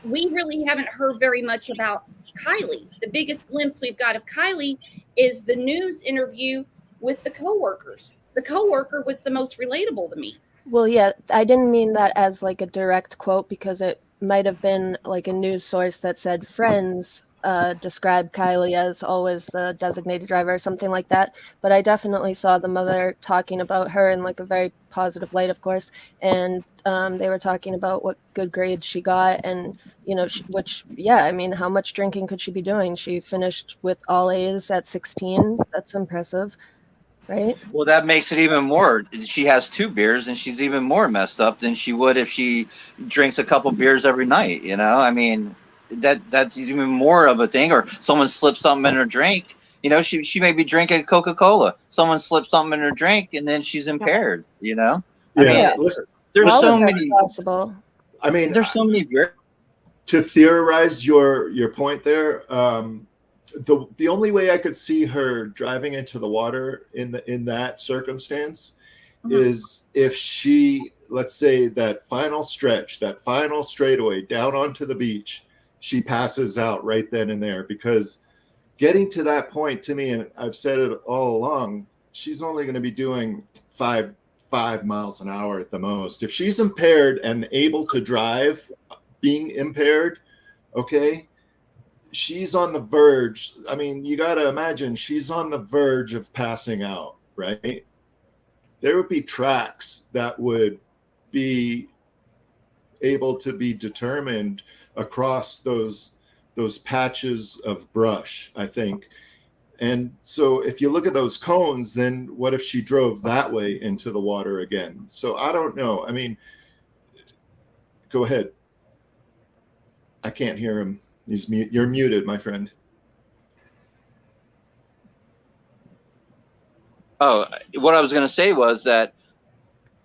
we really haven't heard very much about Kiely. The biggest glimpse we've got of Kiely is the news interview with the coworkers. The coworker was the most relatable to me. Well, yeah, I didn't mean that as like a direct quote, because it might have been like a news source that said friends described Kiely as always the designated driver or something like that. But I definitely saw the mother talking about her in like a very positive light, of course. And they were talking about what good grades she got, and I mean, how much drinking could she be doing? She finished with all A's at 16. That's impressive. Right? Well, that makes it even more. She has 2 beers, and she's even more messed up than she would if she drinks a couple beers every night. I mean, that's even more of a thing. Or someone slips something in her drink. She may be drinking Coca-Cola. Someone slips something in her drink, and then she's impaired. I mean, listen, there's All so of that's many. possible. I mean, There's so many. To theorize your point there, the only way I could see her driving into the water in that circumstance is if she, let's say, that final stretch, that final straightaway down onto the beach, she passes out right then and there. Because getting to that point, to me, and I've said it all along, she's only going to be doing 5 miles an hour at the most. If she's impaired and able to drive, being impaired, okay, she's on the verge. I mean, you got to imagine she's on the verge of passing out, right? There would be tracks that would be able to be determined across those patches of brush, I think. And so if you look at those cones, then what if she drove that way into the water again? So I don't know. I mean, go ahead. I can't hear him. You're muted, my friend. Oh, what I was going to say was that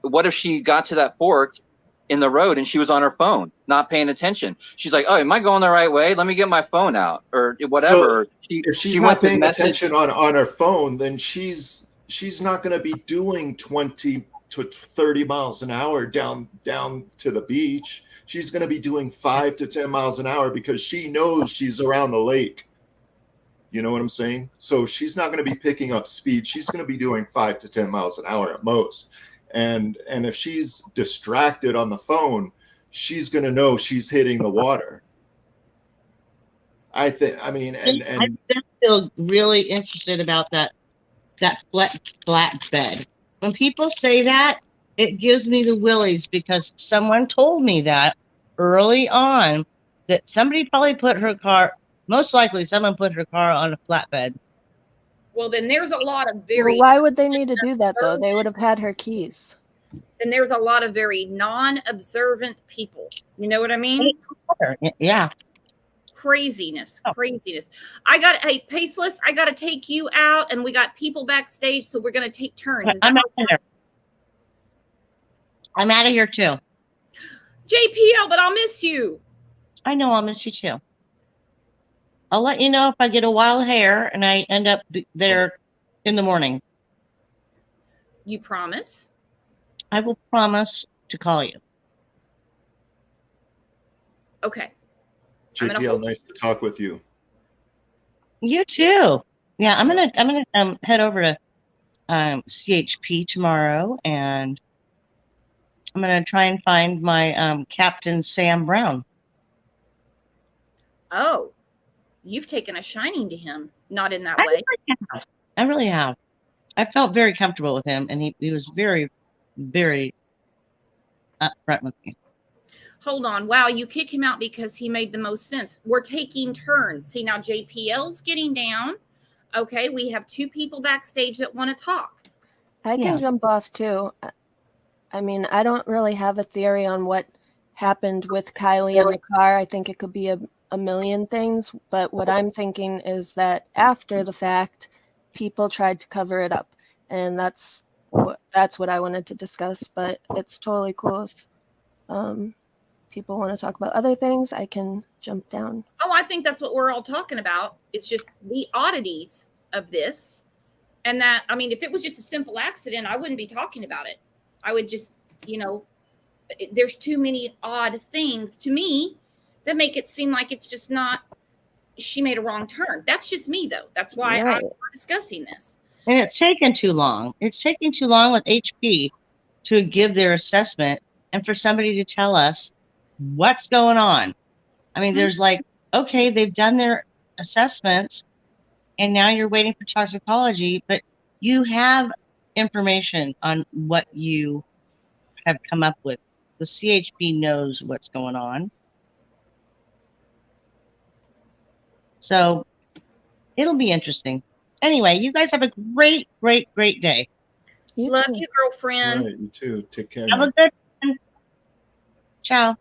what if she got to that fork in the road and she was on her phone, not paying attention? She's like, "Oh, am I going the right way? Let me get my phone out," or whatever. So if she's not paying attention on her phone, then she's not going to be doing 20 to 30 miles an hour down to the beach. She's going to be doing 5 to 10 miles an hour because she knows she's around the lake. You know what I'm saying? So she's not going to be picking up speed. She's going to be doing 5 to 10 miles an hour at most. And if she's distracted on the phone, she's going to know she's hitting the water. I'm still really interested about that flatbed. When people say that, it gives me the willies, because someone told me that early on, that somebody probably most likely someone put her car on a flatbed. Well, then there's a lot of very... Well, why would they need to do that, though? They would have had her keys. Then there's a lot of very non-observant people. You know what I mean? Yeah. Craziness. I got Paceless, I got to take you out, and we got people backstage, so we're going to take turns. I'm out of here too. JPL, but I'll miss you. I know I'll miss you too. I'll let you know if I get a wild hair and I end up there in the morning. You promise? I will promise to call you. Okay. JPL, nice to talk with you. You too. Yeah, I'm gonna head over to CHP tomorrow, and I'm gonna try and find my Captain Sam Brown. Oh, you've taken a shining to him. Not in that way. I really have. I felt very comfortable with him, and he was very, very upfront with me. Hold on. Wow, you kick him out because he made the most sense. We're taking turns. See, now JPL's getting down. Okay, we have 2 people backstage that want to talk. I can jump off too. I mean, I don't really have a theory on what happened with Kiely in the car. I think it could be a million things, but what I'm thinking is that after the fact, people tried to cover it up, and that's what I wanted to discuss. But it's totally cool if people want to talk about other things. I can jump down. Oh, I think that's what we're all talking about. It's just the oddities of this. And that, I mean, if it was just a simple accident, I wouldn't be talking about it. I would just, there's too many odd things to me that make it seem like it's just not, she made a wrong turn. That's just me, though. That's why Right. I'm discussing this. And it's taken too long. It's taking too long with HP to give their assessment and for somebody to tell us what's going on. I mean, there's like, okay, they've done their assessments and now you're waiting for toxicology, but you have information on what you have come up with. The CHP knows what's going on. So it'll be interesting. Anyway, you guys have a great, great, great day. Love you, girlfriend. All right, you too. Take care. Have a good one. Ciao.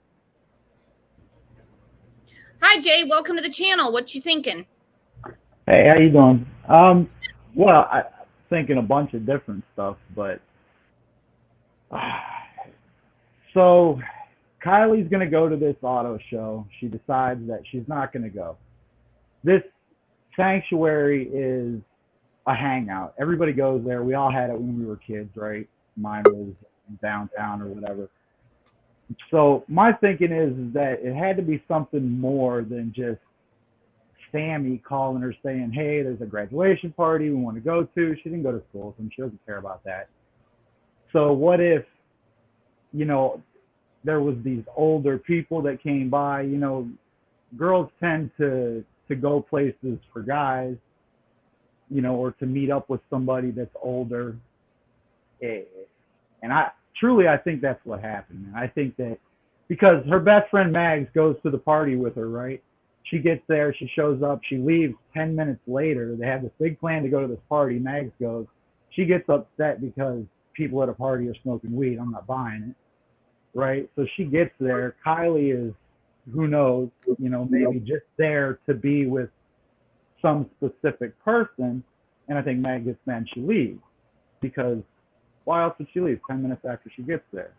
Hi, Jay. Welcome to the channel. What you thinking? Hey, how you doing? Well, I'm thinking a bunch of different stuff, but so Kylie's gonna go to this auto show. She decides that she's not gonna go. This sanctuary is a hangout. Everybody goes there. We all had it when we were kids, right? Mine was downtown or whatever. So my thinking is that it had to be something more than just Sammy calling her saying, hey, there's a graduation party we want to go to. She didn't go to school, so she doesn't care about that. So what if, there was these older people that came by? Girls tend to go places for guys, or to meet up with somebody that's older. And I think that's what happened. I think that because her best friend Mags goes to the party with her, right? She gets there, she shows up, she leaves 10 minutes later. They have this big plan to go to this party. Mags goes. She gets upset because people at a party are smoking weed. I'm not buying it, right? So she gets there. Kiely is, who knows, maybe just there to be with some specific person. And I think Mag gets mad and she leaves because why else would she leave 10 minutes after she gets there?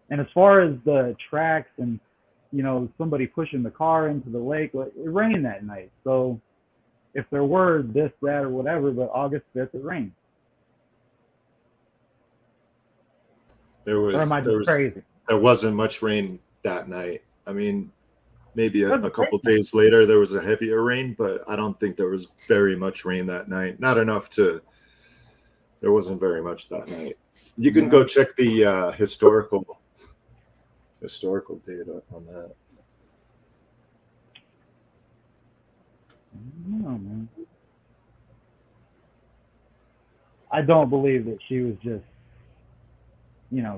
And as far as the tracks and, somebody pushing the car into the lake, it rained that night. So if there were this, that, or whatever, but August 5th, it rained. There Or am I just crazy? There wasn't much rain that night. I mean, maybe a couple days later there was a heavier rain, but I don't think there was very much rain that night. Not enough to. There wasn't very much that night. You can go check the historical data on that. No, man. I don't believe that she was just,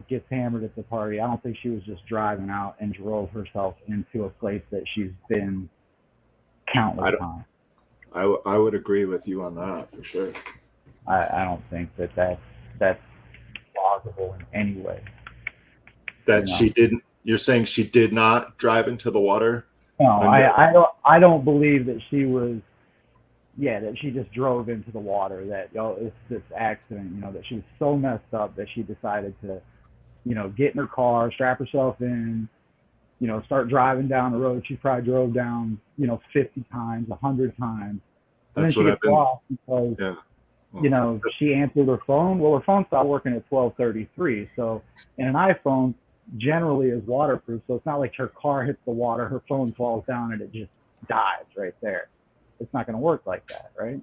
gets hammered at the party. I don't think she was just driving out and drove herself into a place that she's been countless times. I would agree with you on that for sure. I don't think that's plausible in any way. That she didn't. You're saying she did not drive into the water? No, I don't believe that she was. Yeah, that she just drove into the water. That it's this accident. That she was so messed up that she decided to, get in her car, strap herself in, start driving down the road. She probably drove down, 50 times, 100 times. And That's then she what gets lost because. Yeah. She answered her phone. Well, her phone stopped working at 12:33. So, in an iPhone, generally is waterproof. So it's not like her car hits the water, her phone falls down, and it just dies right there. It's not going to work like that, right?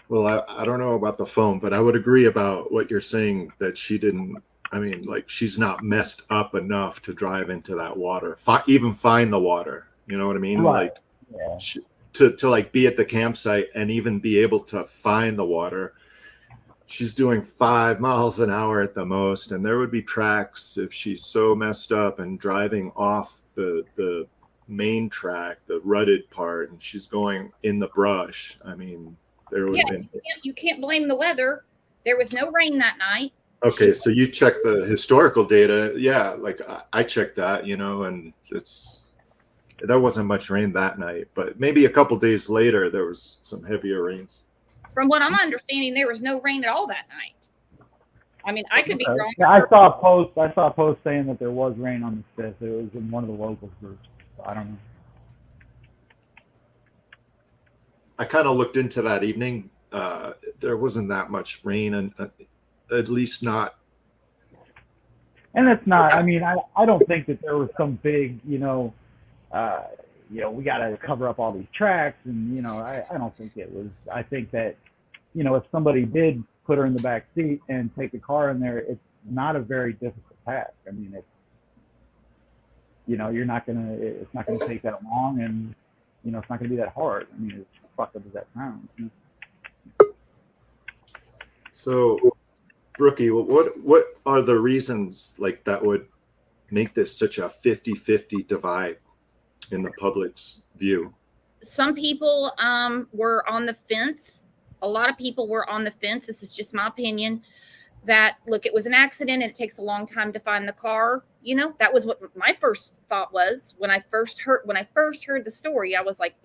Well, I don't know about the phone, but I would agree about what you're saying that she didn't. I mean, like she's not messed up enough to drive into that water, even find the water. You know what I mean? Right. Like, to like be at the campsite and even be able to find the water. She's doing 5 miles an hour at the most, and there would be tracks if she's so messed up and driving off the main track, the rutted part, and she's going in the brush. I mean, there would have been. You can't blame the weather. There was no rain that night. Okay, so you check the historical data. Yeah, like I checked that, and there wasn't much rain that night, but maybe a couple days later there was some heavier rains. From what I'm understanding, there was no rain at all that night. I mean, I could be Okay. wrong. Yeah, I saw a post saying that there was rain on the 5th. It was in one of the local groups. I don't know. I kind of looked into that evening. There wasn't that much rain, and at least not. And it's not. I mean, I don't think that there was some big, we got to cover up all these tracks, and I don't think it was. I think that, if somebody did put her in the back seat and take the car in there, it's not a very difficult task. I mean, it's, it's not gonna take that long, and it's not gonna be that hard. I mean, it's fucked up as that sounds. So, Rookie, what are the reasons like that would make this such a 50-50 divide in the public's view? Some people were on the fence. A lot of people were on the fence. This is just my opinion. That look, it was an accident and it takes a long time to find the car. That was what my first thought was when I first heard the story. I was like,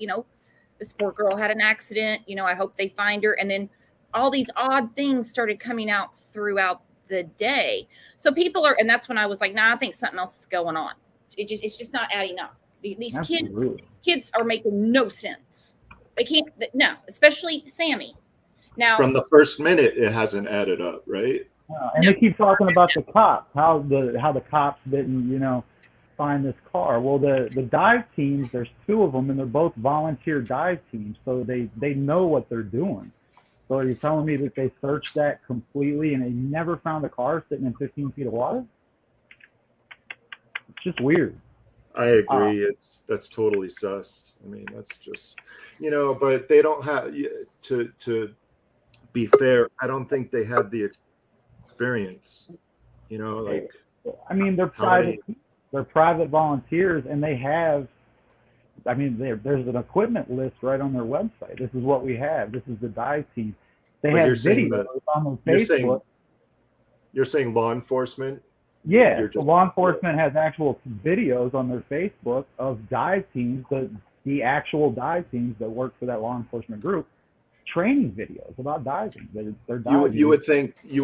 this poor girl had an accident. I hope they find her. And then all these odd things started coming out throughout the day. So people are, and that's when I was like, nah, I think something else is going on. It's just not adding up. These kids are making no sense. They can't. No, especially Sammy. Now, from the first minute, it hasn't added up, right? And they keep talking about the cops, how the cops didn't, find this car. Well, the dive teams, there's 2 of them, and they're both volunteer dive teams, so they know what they're doing. So are you telling me that they searched that completely and they never found a car sitting in 15 feet of water? It's just weird. I agree. That's totally sus. I mean, that's just, but they don't have to be fair. I don't think they have the experience, like. I mean, they're private volunteers, and they have. I mean, there's an equipment list right on their website. This is what we have. This is the dive team. They have videos on their Facebook. You're saying law enforcement? Yeah, so law enforcement has actual videos on their Facebook of dive teams, the actual dive teams that work for that law enforcement group, training videos about diving. They're diving. You would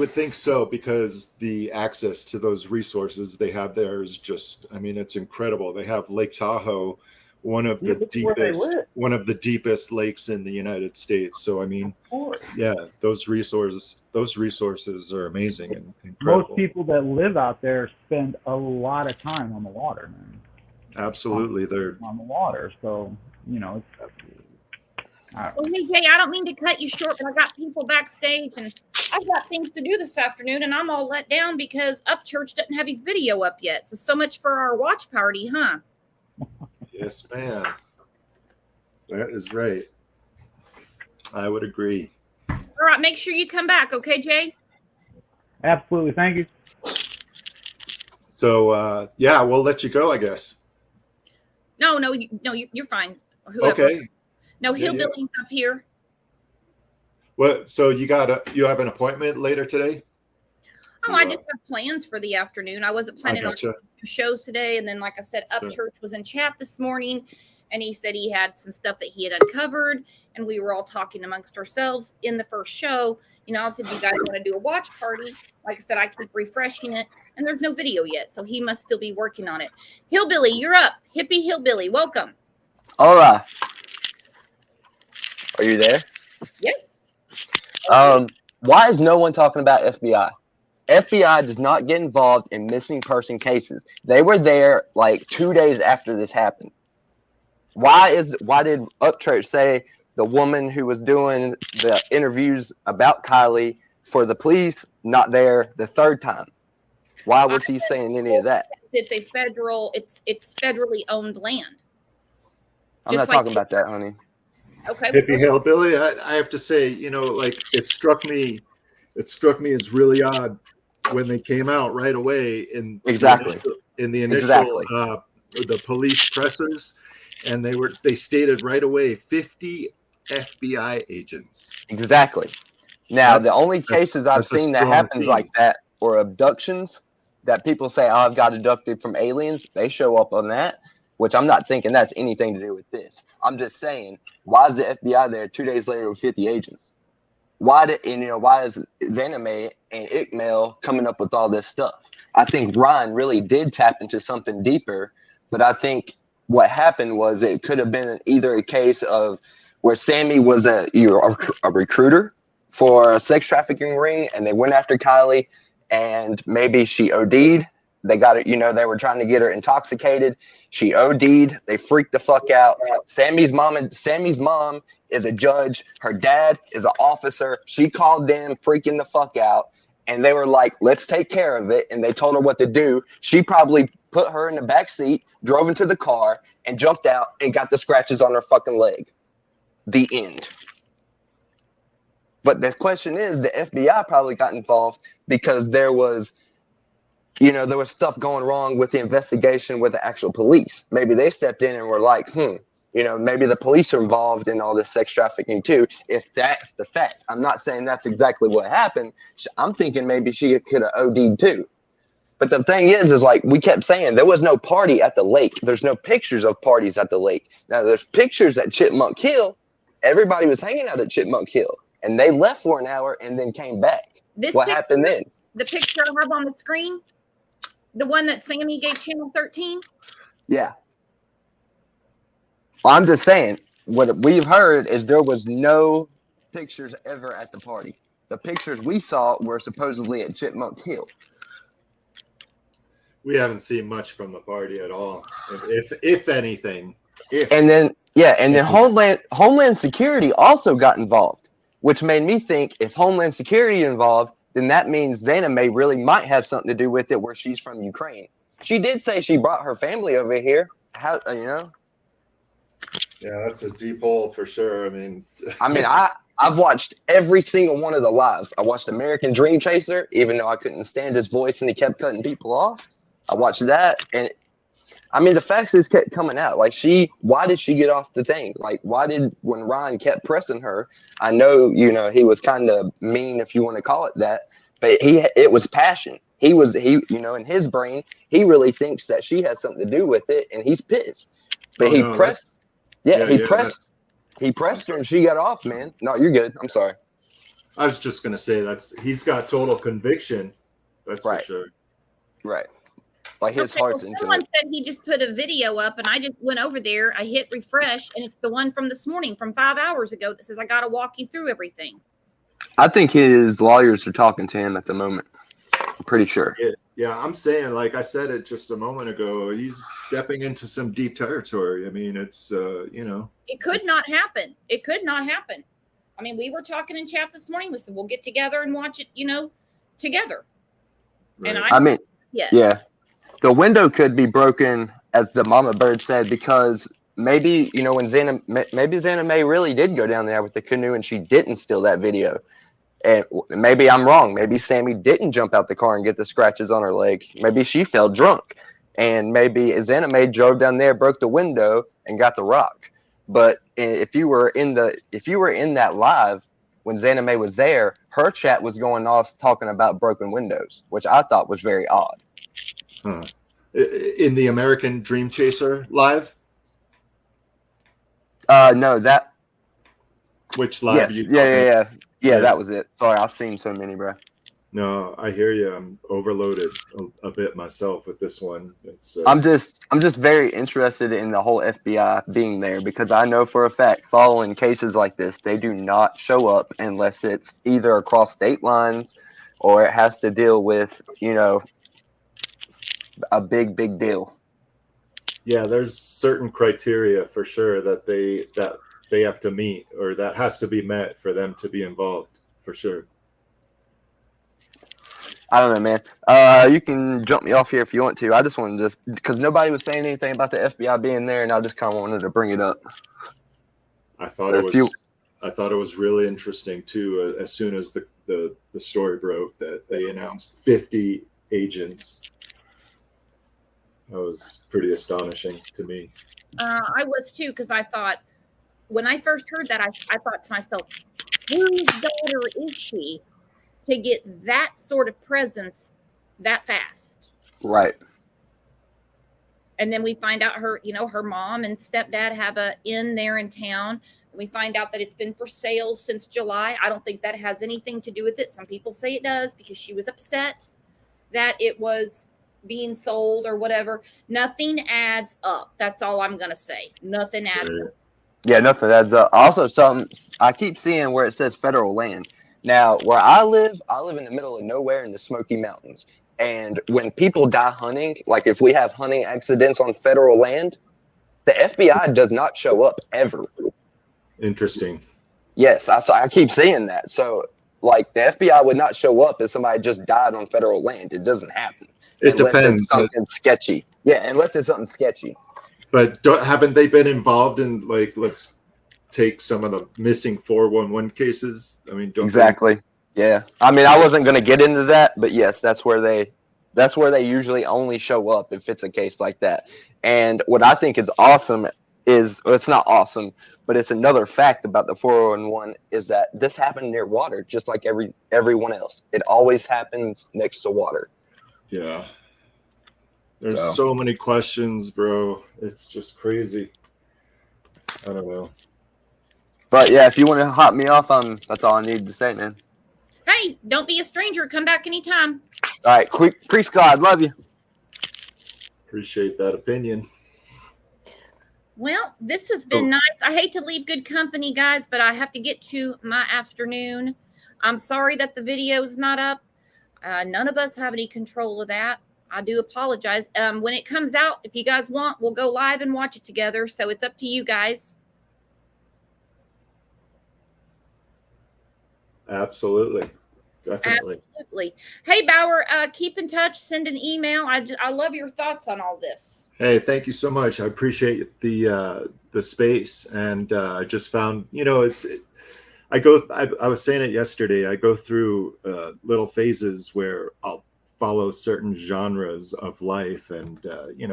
think so, because the access to those resources they have there is just, I mean, it's incredible. They have Lake Tahoe, one of the deepest lakes in the United States. So I mean, yeah, those resources are amazing and incredible. Most people that live out there spend a lot of time on the water, man. Absolutely, they're on the water. So it's. Well, hey Jay, I don't mean to cut you short, but I got people backstage, and I've got things to do this afternoon, and I'm all let down because Upchurch doesn't have his video up yet. So much for our watch party, huh? Yes, ma'am. That is right. I would agree. All right, make sure you come back, okay, Jay? Absolutely, thank you. So, yeah, we'll let you go, I guess. No, you're fine. Whoever. Okay. No, Hillbilly's up here. What? So you have an appointment later today? Oh, I just have plans for the afternoon. I wasn't planning on 2 shows today, and then, like I said, Upchurch was in chat this morning, and he said he had some stuff that he had uncovered, and we were all talking amongst ourselves in the first show. I said, you guys want to do a watch party? Like I said, I keep refreshing it, and there's no video yet, so he must still be working on it. Hillbilly, you're up. Hippie Hillbilly, welcome. All right. Are you there? Yes. Why is no one talking about FBI? FBI does not get involved in missing person cases. They were there like 2 days after this happened. Why did Upchurch say the woman who was doing the interviews about Kiely for the police not there the 3rd time? Why was he saying any of that? It's federally owned land. I'm not talking about that, honey. Okay. Hippie Hillbilly, I have to say, like it struck me as really odd when they came out right away in the initial the police presses, and they stated right away 50 FBI agents. Exactly. Now the only cases I've seen that happens like that or abductions that people say, oh, I've got abducted from aliens. They show up on that, which I'm not thinking that's anything to do with this. I'm just saying, why is the FBI there 2 days later with 50 agents? why is Zanime and Ikmail coming up with all this stuff? I think Ryan really did tap into something deeper, but I think what happened was it could have been either a case of where Sammy was a recruiter for a sex trafficking ring, and they went after Kiely, and maybe she OD'd. They got it, they were trying to get her intoxicated. She OD'd. They freaked the fuck out. Sammy's mom is a judge. Her dad is an officer. She called them freaking the fuck out. And they were like, let's take care of it. And they told her what to do. She probably put her in the back seat, drove into the car, and jumped out and got the scratches on her fucking leg. The end. But the question is, the FBI probably got involved because there was stuff going wrong with the investigation with the actual police. Maybe they stepped in and were like, maybe the police are involved in all this sex trafficking too, if that's the fact. I'm not saying that's exactly what happened. I'm thinking maybe she could have OD'd too. But the thing is like we kept saying, there was no party at the lake. There's no pictures of parties at the lake. Now there's pictures at Chipmunk Hill. Everybody was hanging out at Chipmunk Hill, and they left for an hour and then came back. What happened then? The picture I have on the screen, the one that Sammy gave Channel 13? Yeah. I'm just saying, what we've heard is there was no pictures ever at the party. The pictures we saw were supposedly at Chipmunk Hill. We haven't seen much from the party at all, if anything. And then Homeland Security also got involved, which made me think if Homeland Security involved, then that means Zanime really might have something to do with it, where she's from Ukraine. She did say she brought her family over here. How Yeah, that's a deep hole for sure. I've watched every single one of the lives. I watched American Dream Chaser, even though I couldn't stand his voice and he kept cutting people off. I watched that, and the facts just kept coming out. Like, why did she get off the thing? Like, when Ryan kept pressing her, I know, he was kind of mean, if you want to call it that, but it was passion. In his brain, he really thinks that she had something to do with it, and he's pissed. But he pressed her and she got off, man. No, you're good. I'm sorry. I was just going to say he's got total conviction. That's right. For sure. Right. Like his heart's into it. Someone said he just put a video up, and I just went over there. I hit refresh, and it's the one from this morning, from 5 hours ago, that says I got to walk you through everything. I think his lawyers are talking to him at the moment. I'm pretty sure. Yeah, I'm saying, like I said it just a moment ago, he's stepping into some deep territory. It's It could not happen. It could not happen. We were talking in chat this morning. We said we'll get together and watch it, together. Right. And yeah. The window could be broken, as the mama bird said, because maybe, when Zanime really did go down there with the canoe and she didn't steal that video. And maybe I'm wrong. Maybe Sammy didn't jump out the car and get the scratches on her leg. Maybe she fell drunk. And maybe Zanime drove down there, broke the window, and got the rock. But if you were in that live when Zanime was there, her chat was going off talking about broken windows, which I thought was very odd. Huh. In the American Dream Chaser live? No, that. Which live? Yes. Yeah, that was it. Sorry, I've seen so many, bro. No, I hear you. I'm overloaded a bit myself with this one. I'm just very interested in the whole FBI being there, because I know for a fact, following cases like this, they do not show up unless it's either across state lines or it has to deal with, a big deal. Yeah, there's certain criteria for sure that they have to meet, or that has to be met for them to be involved, for sure. I don't know, man. You can jump me off here if you want to. I just wanted to, because nobody was saying anything about the FBI being there, and I just kind of wanted to bring it up. I thought it was really interesting too. As soon as the story broke that they announced 50 agents, that was pretty astonishing to me. I was too, because I thought, when I first heard that, I thought to myself, whose daughter is she to get that sort of presence that fast? Right. And then we find out her, her mom and stepdad have a inn there in town. And we find out that it's been for sale since July. I don't think that has anything to do with it. Some people say it does because she was upset that it was being sold or whatever. Nothing adds up. That's all I'm going to say. Nothing adds up. Yeah, nothing adds up. Also, something I keep seeing where it says federal land. Now, where I live in the middle of nowhere in the Smoky Mountains. And when people die hunting, like if we have hunting accidents on federal land, the FBI does not show up ever. Interesting. Yes, I keep seeing that. So, like, the FBI would not show up if somebody just died on federal land. It doesn't happen. It unless depends. It's something sketchy. Yeah, unless it's something sketchy. But haven't they been involved in, like, let's take some of the missing 411 cases? I mean, don't exactly. Yeah. I mean, I wasn't going to get into that, but yes, that's where they usually only show up if it's a case like that. And what I think is awesome is, well, it's not awesome, but it's another fact about the 411 is that this happened near water, just like everyone else. It always happens next to water. Yeah. There's so many questions, bro. It's just crazy. I don't know. But yeah, if you want to hop me off, that's all I need to say, man. Hey, don't be a stranger. Come back anytime. All right, Priest God, love you. Appreciate that opinion. Well, this has been nice. I hate to leave good company, guys, but I have to get to my afternoon. I'm sorry that the video is not up. None of us have any control of that. I do apologize. When it comes out, if you guys want, we'll go live and watch it together. So it's up to you guys. Absolutely. Definitely. Absolutely. Hey, Bauer, keep in touch. Send an email. I love your thoughts on all this. Hey, thank you so much. I appreciate the space, and I just found, I was saying it yesterday. I go through little phases where I'll follow certain genres of life, and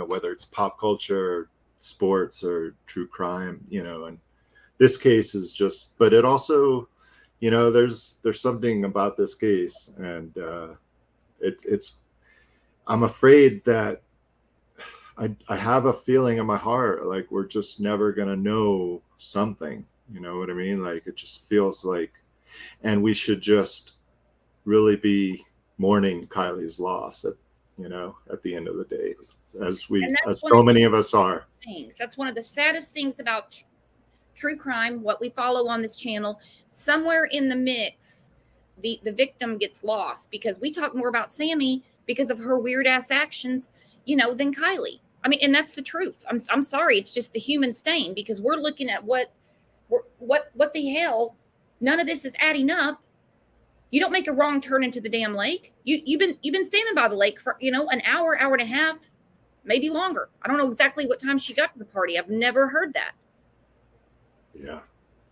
whether it's pop culture, sports, or true crime, and this case is just. But it also, there's something about this case, and it's. I'm afraid that I have a feeling in my heart like we're just never gonna know something. You know what I mean? Like it just feels like, and we should just really be mourning Kiely's loss at the end of the day, as so many of us are. That's one of the saddest things about true crime, what we follow on this channel. Somewhere in the mix, the victim gets lost, because we talk more about Sammy because of her weird ass actions, than Kiely. I mean, and that's the truth. I'm sorry. It's just the human stain, because we're looking at what the hell? None of this is adding up. You don't make a wrong turn into the damn lake. You've been standing by the lake for, an hour and a half, maybe longer. I don't know exactly what time she got to the party. I've never heard that.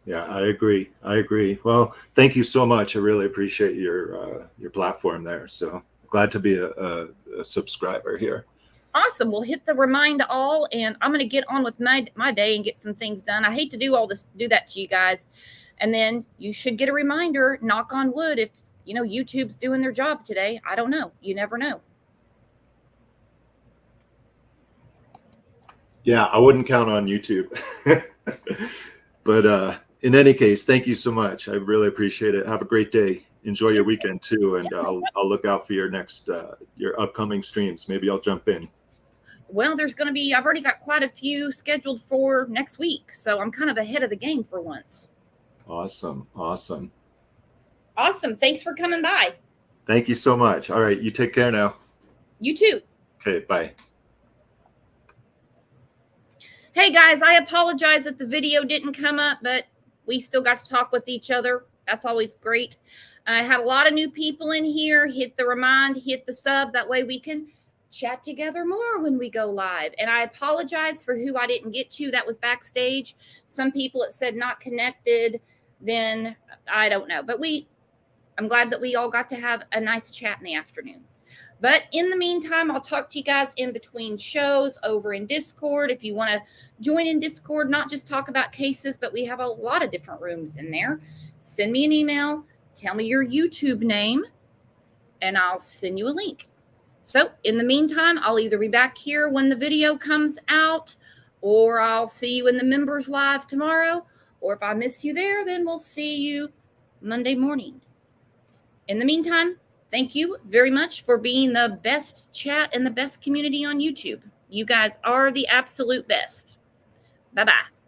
Yeah, I agree. Well, thank you so much. I really appreciate your platform there. So glad to be a subscriber here. Awesome. We'll hit the remind all, and I'm going to get on with my day and get some things done. I hate to do that to you guys. And then you should get a reminder, knock on wood, if, YouTube's doing their job today. I don't know. You never know. Yeah, I wouldn't count on YouTube. But in any case, thank you so much. I really appreciate it. Have a great day. Enjoy your weekend too. And I'll look out for your upcoming streams. Maybe I'll jump in. Well, I've already got quite a few scheduled for next week. So I'm kind of ahead of the game for once. Awesome. Thanks for coming by. Thank you so much. All right. You take care now. You too. Okay. Bye. Hey guys, I apologize that the video didn't come up, but we still got to talk with each other. That's always great. I had a lot of new people in here. Hit the remind, hit the sub. That way we can chat together more when we go live. And I apologize for who I didn't get to. That was backstage. Some people, it said not connected. Then I don't know. But I'm glad that we all got to have a nice chat in the afternoon. But in the meantime, I'll talk to you guys in between shows over in Discord. If you want to join in Discord, not just talk about cases, but we have a lot of different rooms in there. Send me an email. Tell me your YouTube name, and I'll send you a link. So in the meantime, I'll either be back here when the video comes out, or I'll see you in the members live tomorrow. Or if I miss you there, then we'll see you Monday morning. In the meantime, thank you very much for being the best chat and the best community on YouTube. You guys are the absolute best. Bye-bye.